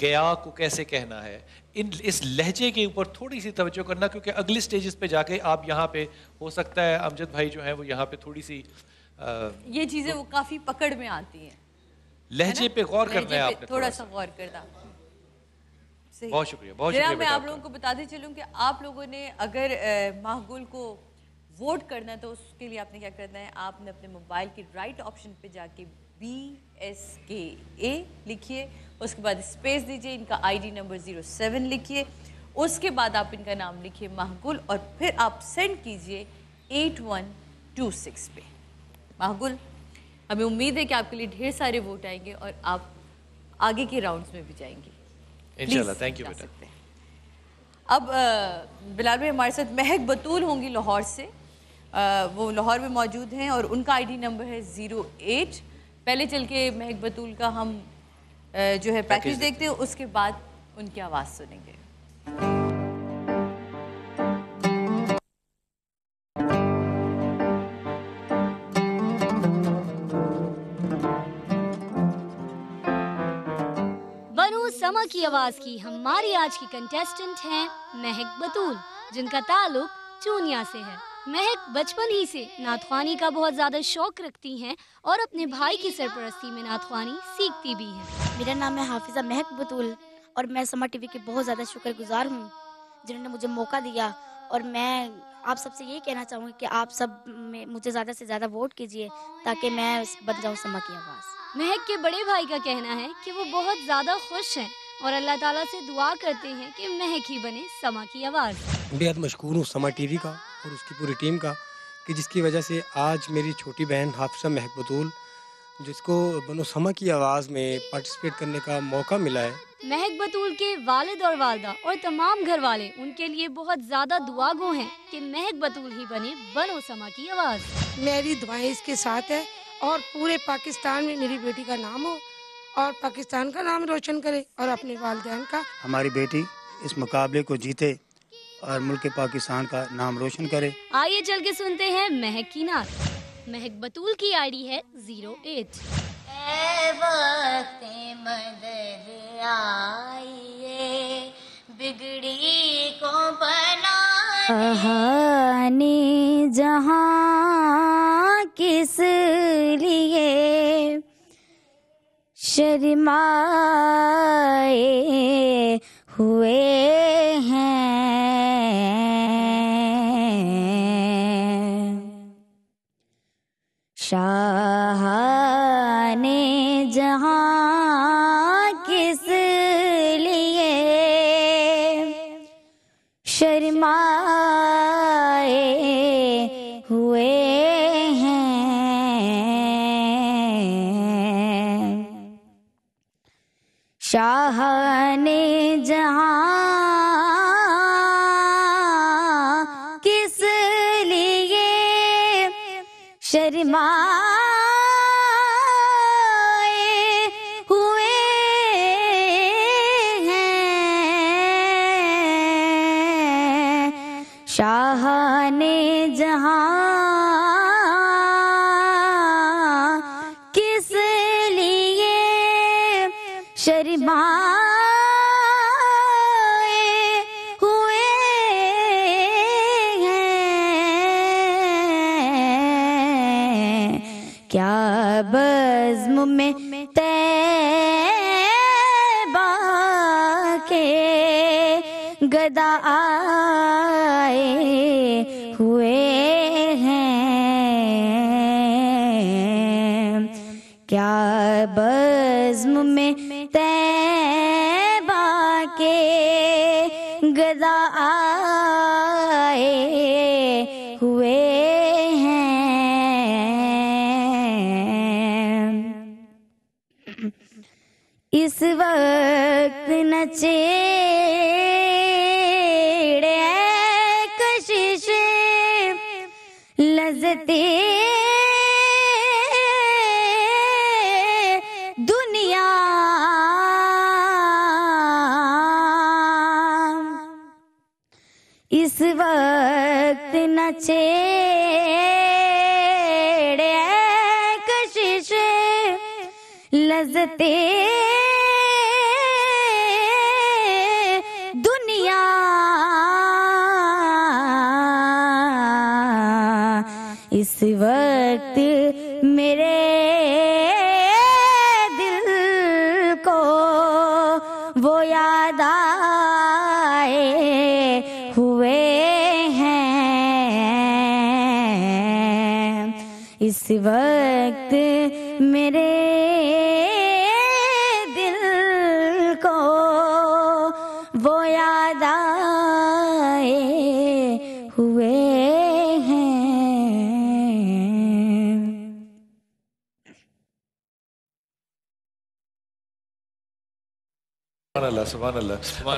گیا کو کیسے کہنا ہے، اس لہجے کے اوپر تھوڑی سی توجہ کرنا، کیونکہ اگلی سٹیجز پہ جا کے آپ یہاں پہ ہو سکتا ہے امجد بھائی جو ہیں وہ یہاں پہ تھوڑی سی یہ چیزیں وہ کافی پکڑ میں آتی ہیں، لہجے پہ غور کرنا ہے آپ نے تھوڑا سا غور کرنا. بہت شکریہ، بہت شکریہ. میں آپ لوگوں کو بتاتے چلوں کہ آپ لوگوں نے اگر ماحگل کو ووٹ کرنا ہے تو اس کے لیے آپ نے کیا کرنا ہے، آپ نے اپنے موبائل کی رائٹ آپشن پہ جا کے BSKA لکھیے، اس کے بعد اسپیس دیجئے، ان کا ID نمبر 07 لکھیے، اس کے بعد آپ ان کا نام لکھیے ماحگل، اور پھر آپ سینڈ کیجئے 8126 پہ. ماحگل، ہمیں امید ہے کہ آپ کے لیے ڈھیر سارے ووٹ آئیں گے اور آپ آگے کے راؤنڈز میں بھی جائیں گے انشاءاللہ. تھینک یو بیٹا. اب بلال بھائی ہمارے ساتھ مہک بطول ہوں گی لاہور سے، وہ لاہور میں موجود ہیں اور ان کا ID نمبر ہے 08. پہلے چل کے مہک بطول کا ہم جو ہے پیکیج دیکھتے ہیں، اس کے بعد ان کی آواز سنیں گے. بنو سما کی آواز کی ہماری آج کی کنٹیسٹنٹ ہیں مہک بطول، جن کا تعلق چونیا سے ہے. مہک بچپن ہی سے نعت خوانی کا بہت زیادہ شوق رکھتی ہیں اور اپنے بھائی کی سرپرستی میں نعت خوانی سیکھتی بھی ہیں. میرا نام ہے حافظہ مہک بطول اور میں سما ٹی وی کے بہت زیادہ شکر گزار ہوں جنہوں نے مجھے موقع دیا، اور میں آپ سب سے یہی کہنا چاہوں گی کہ آپ سب مجھے زیادہ سے زیادہ ووٹ کیجیے تاکہ میں بن جاؤں سما کی آواز. مہک کے بڑے بھائی کا کہنا ہے کہ وہ بہت زیادہ خوش ہیں اور اللہ تعالیٰ سے دعا کرتے ہیں کہ مہک ہی بنے سما کی آواز. بہت مشکور ہوں سما ٹی وی کا اور اس کی پوری ٹیم کا کہ جس کی وجہ سے آج میری چھوٹی بہن حافظہ مہک بطول جس کو بنو سما کی آواز میں پارٹیسپیٹ کرنے کا موقع ملا ہے. مہک بطول کے والد اور والدہ اور تمام گھر والے ان کے لیے بہت زیادہ دعا گو ہیں کہ مہک بطول ہی بنے بنو سما کی آواز. میری دعائیں اس کے ساتھ ہے اور پورے پاکستان میں میری بیٹی کا نام ہو اور پاکستان کا نام روشن کرے اور اپنے والدین کا. ہماری بیٹی اس مقابلے کو جیتے اور ملک پاکستان کا نام روشن کرے. آئیے چل کے سنتے ہیں مہک کی نعت. مہک بطول کی ID ہے 08. اے وقت مدد آئیے بگڑی کو بنائے کہانی جہاں کس لیے شرمائے ہوئے ہیں شاہ نے جہاں کس لیے شرمائے ہوئے ہیں شاہ نے جہاں کس لیے شرمائے ہوئے ہیں شاہ نے جہاں کس لیے شرمائے ہوئے ہیں کیا بزم میں طیبہ کے گدا آئے ہوئے ہیں کیا بزم میں طیبہ کے گدا آئے ہوئے اس وقت نہ چھیڑے کشش لذتے دنیا اس وقت نہ چھیڑے کشش لذتے اس وقت میرے دل کو وہ یاد آئے ہوئے ہیں، اس وقت میرے دل کو وہ یاد آئے ہوئے ہیں۔ سبحان اللہ۔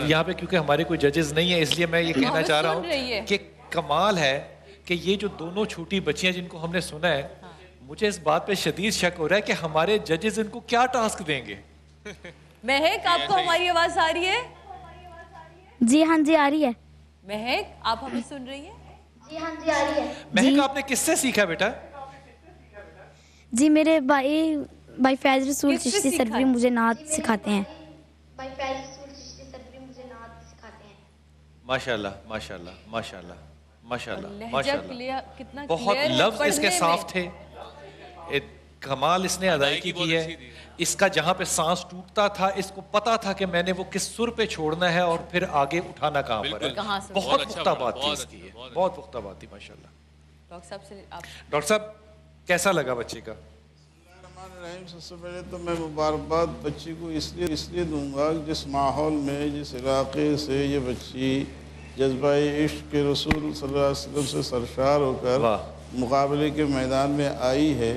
یہاں پہ کیونکہ ہمارے کوئی ججز نہیں ہیں اس لیے میں یہ کہنا چاہ رہا ہوں کہ کمال ہے کہ یہ جو دونوں چھوٹی بچیاں جن کو ہم نے سنا ہے، مجھے اس بات پہ شدید شک ہو رہا ہے کہ ہمارے ججز ان کو کیا ٹاسک دیں گے۔ مہک، آپ کو ہماری آواز آ رہی ہے؟ جی ہاں جی آ رہی ہے۔ مہک، آپ ہمیں سن رہی ہیں؟ جی ہاں جی آ رہی ہے۔ مہک، آپ نے کس سے سیکھا بیٹا؟ جی میرے بھائی فیض رسول چشتی سر بھی مجھے نعت سکھاتے ہیں۔ ماشاءاللہ ماشاءاللہ ماشاءاللہ ماشاءاللہ لہجہ ماشاءاللہ، کتنا بہت کلیئر ہے لفظ اس کے پڑھنے صاف میں۔ تھے، کمال اس نے ادائیگی کی ہے۔ اس کا جہاں پہ سانس ٹوٹتا تھا اس کو پتا تھا کہ میں نے وہ کس سر پہ چھوڑنا ہے اور پھر آگے اٹھانا کہاں پر ہے۔ بہت پختہ بات تھی اس کی، بہت پختہ بات تھی ماشاءاللہ۔ ڈاکٹر صاحب سے ڈاکٹر صاحب کیسا لگا بچے کا؟ سب سے پہلے تو میں مبارکباد بچی کو اس لیے دوں گا کہ جس ماحول میں، جس علاقے سے یہ بچی جذبہ عشق کے رسول صلی اللہ علیہ وسلم سے سرشار ہو کر مقابلے کے میدان میں آئی ہے،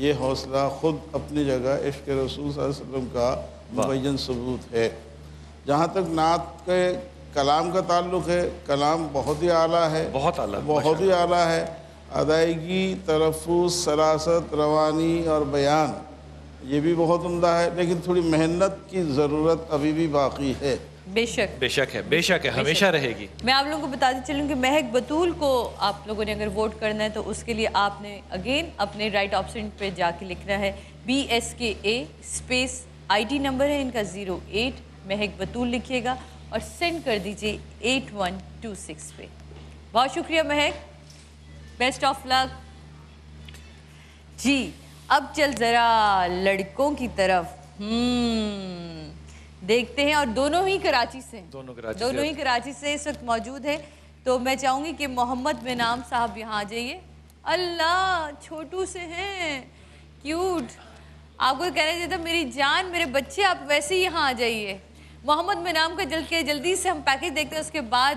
یہ حوصلہ خود اپنی جگہ عشق رسول صلی اللہ علیہ وسلم کا مبین ثبوت ہے۔ جہاں تک نعت کے کلام کا تعلق ہے، کلام بہت ہی اعلیٰ ہے، بہت ہی اعلیٰ ہے۔ ادائیگی، تلفظ، سراست، روانی اور بیان یہ بھی بہت عمدہ ہے، لیکن تھوڑی محنت کی ضرورت ابھی بھی باقی ہے۔ بے شک بے شک ہے، بے شک ہے، ہمیشہ رہے گی۔ میں آپ لوگوں کو بتاتی چلوں کہ مہک بطول کو آپ لوگوں نے اگر ووٹ کرنا ہے تو اس کے لیے آپ نے اگین اپنے رائٹ آپشن پہ جا کے لکھنا ہے BSKA اسپیس ID نمبر ہے ان کا 08، مہک بطول لکھیے گا اور سینڈ کر دیجئے 8126 پہ۔ بہت شکریہ مہک، بیسٹ آف لک۔ جی اب چل ذرا لڑکوں کی طرف دیکھتے ہیں، اور دونوں ہی کراچی سے اس وقت موجود ہیں۔ تو میں چاہوں گی کہ محمد منام صاحب یہاں آ جائیے۔ اللہ چھوٹو سے ہیں، کیوٹ، آپ کو کہنا چاہتا میری جان، میرے بچے، آپ ویسے ہی یہاں آ جائیے۔ محمد منام کا جلدی سے ہم پیکیج دیکھتے ہیں، اس کے بعد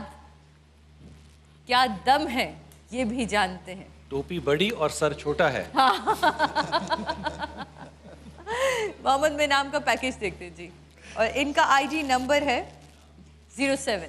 کیا دم ہے یہ بھی جانتے ہیں۔ ٹوپی بڑی اور سر چھوٹا ہے۔ محمد منام کا پیکیج دیکھتے ہیں جی، اور ان کا ID نمبر ہے 07۔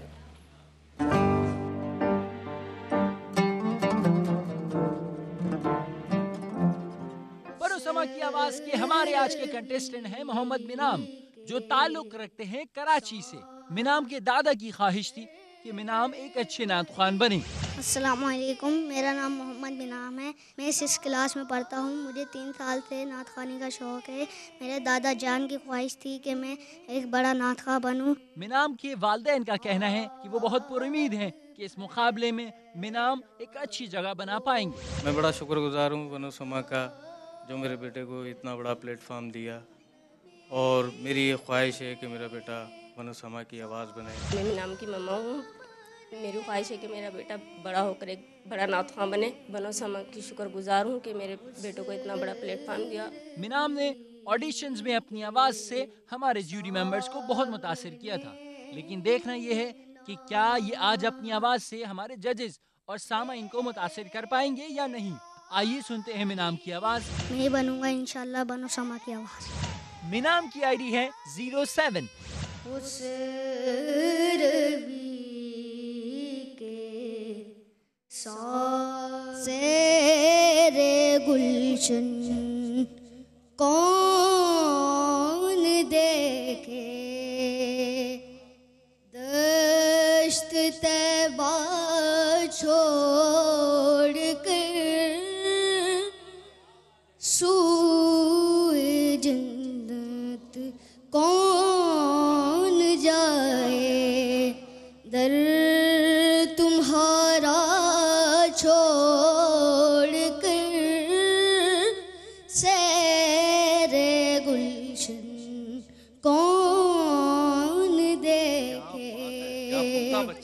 برسما کی آواز کے ہمارے آج کے کنٹیسٹنٹ ہیں محمد منام، جو تعلق رکھتے ہیں کراچی سے۔ منام کے دادا کی خواہش تھی کہ منام ایک اچھے نعت خوان بنے۔ السلام علیکم، میرا نام محمد منام ہے، میں 6 کلاس میں پڑھتا ہوں، مجھے 3 سال سے نعت خوانی کا شوق ہے۔ میرے دادا جان کی خواہش تھی کہ میں ایک بڑا نعت خواں بنوں۔ منام کے والدین کا کہنا ہے کہ وہ بہت پر امید ہیں کہ اس مقابلے میں منام ایک اچھی جگہ بنا پائیں گے۔ میں بڑا شکر گزار ہوں ونوسما کا، جو میرے بیٹے کو اتنا بڑا پلیٹ فارم دیا، اور میری یہ خواہش ہے کہ میرا بیٹا ونوسما کی آواز بنے۔ میں منام کی مما ہوں، میری خواہش ہے کہ میرا بیٹا بڑا ہو کر ایک بڑا نعت خواں بنے۔ ونوسما کی شکر گزار ہوں کہ میرے بیٹوں کو اتنا بڑا پلیٹ فارم دیا۔ منام نے آڈیشنز میں اپنی آواز سے ہمارے جیوری ممبرز کو بہت متاثر کیا تھا، لیکن دیکھنا یہ ہے کہ کیا یہ آج اپنی آواز سے ہمارے ججز اور سامعین کو متاثر کر پائیں گے یا نہیں۔ آئیے سنتے ہیں منام کی آواز۔ میں بنوں گا انشاءاللہ ونوسما کی آواز۔ منام کی ID ہے 07۔ سیرے گلشن کون دیکھے، دشت طیبہ چھوڑ کر سوئے جنت کون جائے، در تمہارا چھوڑ کر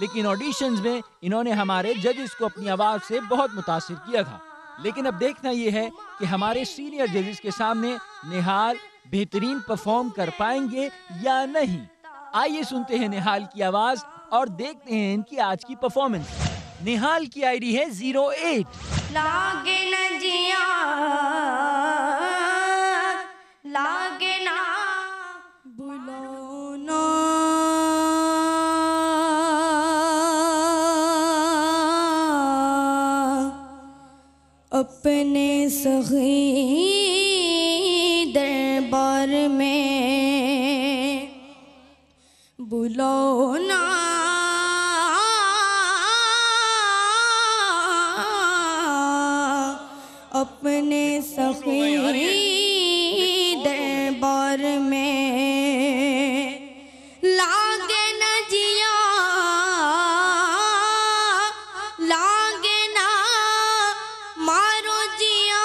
لیکن آڈیشنز میں انہوں نے ہمارے ججز کو اپنی آواز سے بہت متاثر کیا تھا. لیکن اب دیکھنا یہ ہے کہ ہمارے سینئر ججز کے سامنے نہال بہترین پرفارم کر پائیں گے یا نہیں. آئیے سنتے ہیں نہال کی آواز اور دیکھتے ہیں ان کی آج کی پرفارمنس. نہال کی آئی ڈی ہے 08. لاگے نہ جیا لاگے نہ بلانا اپنے سخی دربار میں بلانا اپنے سخی دربار میں لاگے نہ جیا لاگے نہ مارو جیا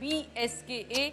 BSKA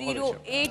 08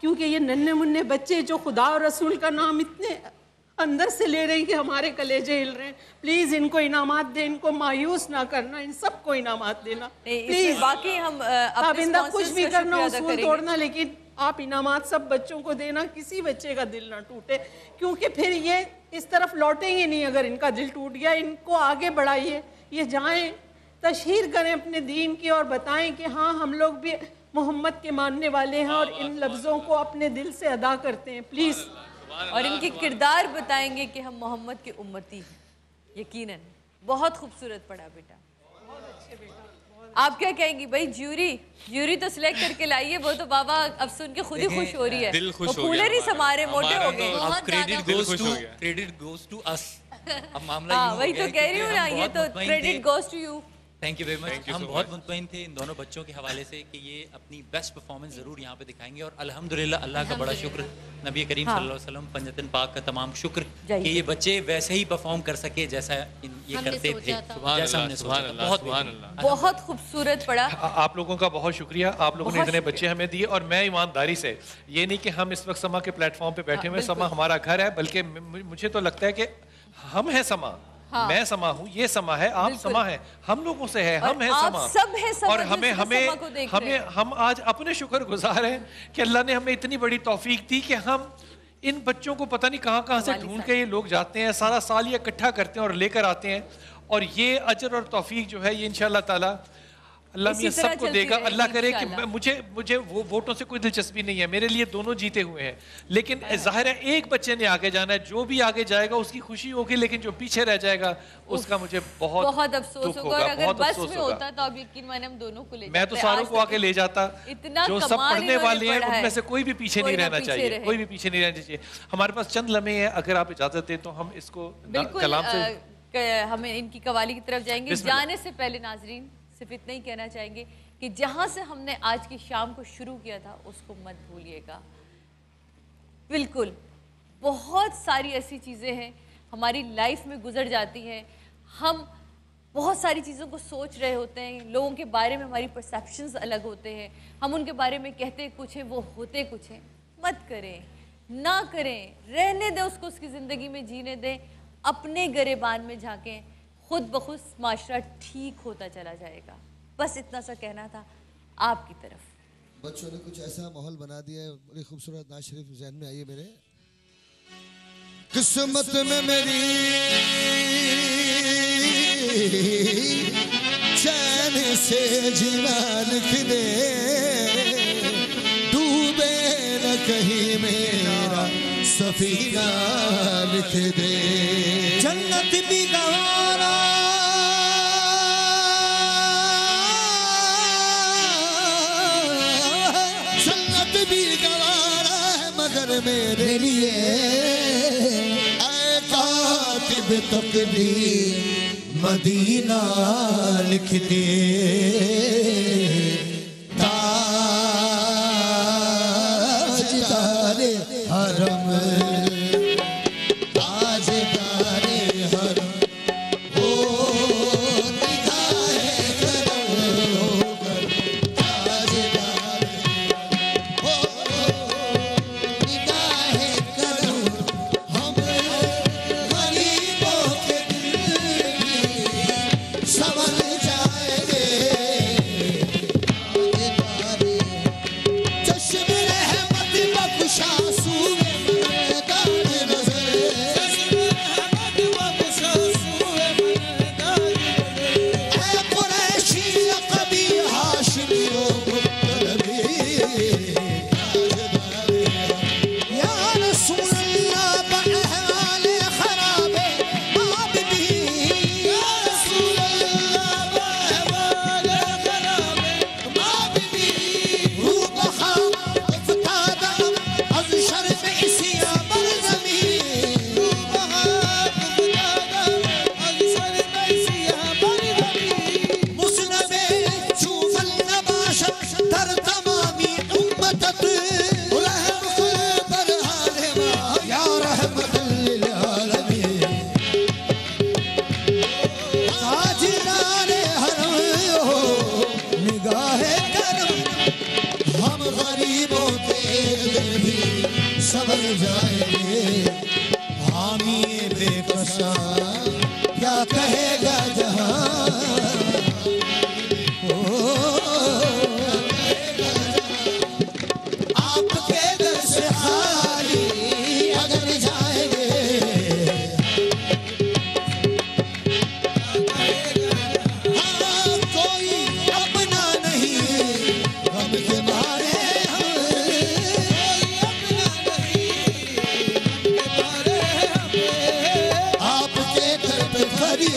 کیونکہ یہ ننھے منھے بچے جو خدا اور رسول کا نام اتنے اندر سے لے رہے ہیں کہ ہمارے کلیجے ہل رہے ہیں. پلیز ان کو انعامات دیں, ان کو مایوس نہ کرنا, ان سب کو انعامات دینا پلیز. باقی ہم پابندہ کچھ بھی کرنا, اصول توڑنا, لیکن آپ انعامات سب بچوں کو دینا, کسی بچے کا دل نہ ٹوٹے, کیونکہ پھر یہ اس طرف لوٹیں گے نہیں. اگر ان کا دل ٹوٹ گیا, ان کو آگے بڑھائیے, یہ جائیں تشہیر کریں اپنے دین کی اور بتائیں کہ ہاں ہم لوگ بھی محمد کے ماننے والے ہیں اور ان لفظوں کو اپنے دل سے ادا کرتے ہیں پلیز. اور ان کی کردار بتائیں گے کہ ہم محمد کے امتی ہیں. یقیناً بہت خوبصورت پڑھا بیٹا. آپ کیا کہیں گی بھائی؟ جیوری تو سلیکٹ کر کے لائیے, وہ تو بابا اب سن کے خود ہی خوش ہو رہی ہے, وہ پھولے نہیں سمارے, موٹے ہو گئے. کریڈٹ گوز ٹو اس. اب معاملہ وہی تو کہہ رہی ہوں نا, یہ تو credit goes to you. Thank you very much. ہم بہت مطمئن تھے ان دونوں بچوں کے حوالے سے کہ یہ اپنی بیسٹ پرفارمنس ضرور یہاں پہ دکھائیں گے, اور الحمدللہ اللہ کا بڑا شکر, نبی کریم صلی اللہ علیہ وسلم, پنجتن پاک کا تمام شکر کہ یہ بچے ویسے ہی پرفارم کر سکے جیسا یہ کرتے تھے, جیسا ہم نے سوچا تھا. بہت خوبصورت پڑا. آپ لوگوں کا بہت شکریہ, آپ لوگوں نے اتنے بچے ہمیں دیے. اور میں ایمانداری سے, یہ نہیں کہ ہم اس وقت سما کے پلیٹ فارم پہ بیٹھے ہوئے, سما ہمارا گھر ہے, بلکہ مجھے تو لگتا ہے کہ ہم ہیں سما, میں سما ہوں, یہ سما ہے, آپ سما ہے, ہم لوگوں سے ہے, ہم ہیں سما. اور ہم آج اپنے شکر گزار ہیں کہ اللہ نے ہمیں اتنی بڑی توفیق دی کہ ہم ان بچوں کو پتہ نہیں کہاں سے ڈھونڈ کے یہ لوگ جاتے ہیں, سارا سال یہ اکٹھا کرتے ہیں اور لے کر آتے ہیں. اور یہ اجر اور توفیق جو ہے یہ انشاءاللہ تعالی اللہ میں سب کو دے گا. اللہ کرے کہ مجھے وہ ووٹوں سے کوئی دلچسپی نہیں ہے, میرے لیے دونوں جیتے ہوئے ہیں, لیکن ظاہر ہے ایک بچے نے آگے جانا ہے, جو بھی آگے جائے گا اس کی خوشی ہوگی, لیکن جو پیچھے رہ جائے گا اس کا مجھے بہت افسوس ہوگا. اور اگر بس میں ہوتا تو آپ یقین مانے ہم دونوں کو لے جاتے. میں تو ساروں کو آگے لے جاتا, جو سب پڑھنے والے ہیں ان میں سے کوئی بھی پیچھے نہیں رہنا چاہیے, کوئی بھی پیچھے نہیں رہنا چاہیے. ہمارے پاس چند لمحے ہیں, اگر آپ اجازت دیں تو ہم اس کو کلام سے ہمیں ان کی قوالی کی طرف جائیں گے. جانے سے پہلے ناظرین صرف اتنا ہی کہنا چاہیں گے کہ جہاں سے ہم نے آج کی شام کو شروع کیا تھا اس کو مت بھولیے گا. بالکل بہت ساری ایسی چیزیں ہیں ہماری لائف میں گزر جاتی ہیں, ہم بہت ساری چیزوں کو سوچ رہے ہوتے ہیں, لوگوں کے بارے میں ہماری پرسیپشنز الگ ہوتے ہیں, ہم ان کے بارے میں کہتے کچھ ہیں وہ ہوتے کچھ ہیں. مت کریں, نہ کریں, رہنے دیں اس کو, اس کی زندگی میں جینے دیں, اپنے گریبان میں جھانکیں, خود بخود معاشرہ ٹھیک ہوتا چلا جائے گا. بس اتنا سا کہنا تھا آپ کی طرف. بچوں نے کچھ ایسا ماحول بنا دیا ہے, بڑی خوبصورت نعت شریف ذہن میں آئی ہے میرے. قسمت میں میری چین سے جینا لکھ دے, ڈوبے نہ کہیں میرا سفینہ لکھ دے. جنت بھی گوارا میرے لیے اے کاتب تقدیر مدینہ لکھ دے. تاجدار حرم, تاجدار حرم, او نگاہ کرم ہو کر تاجدار,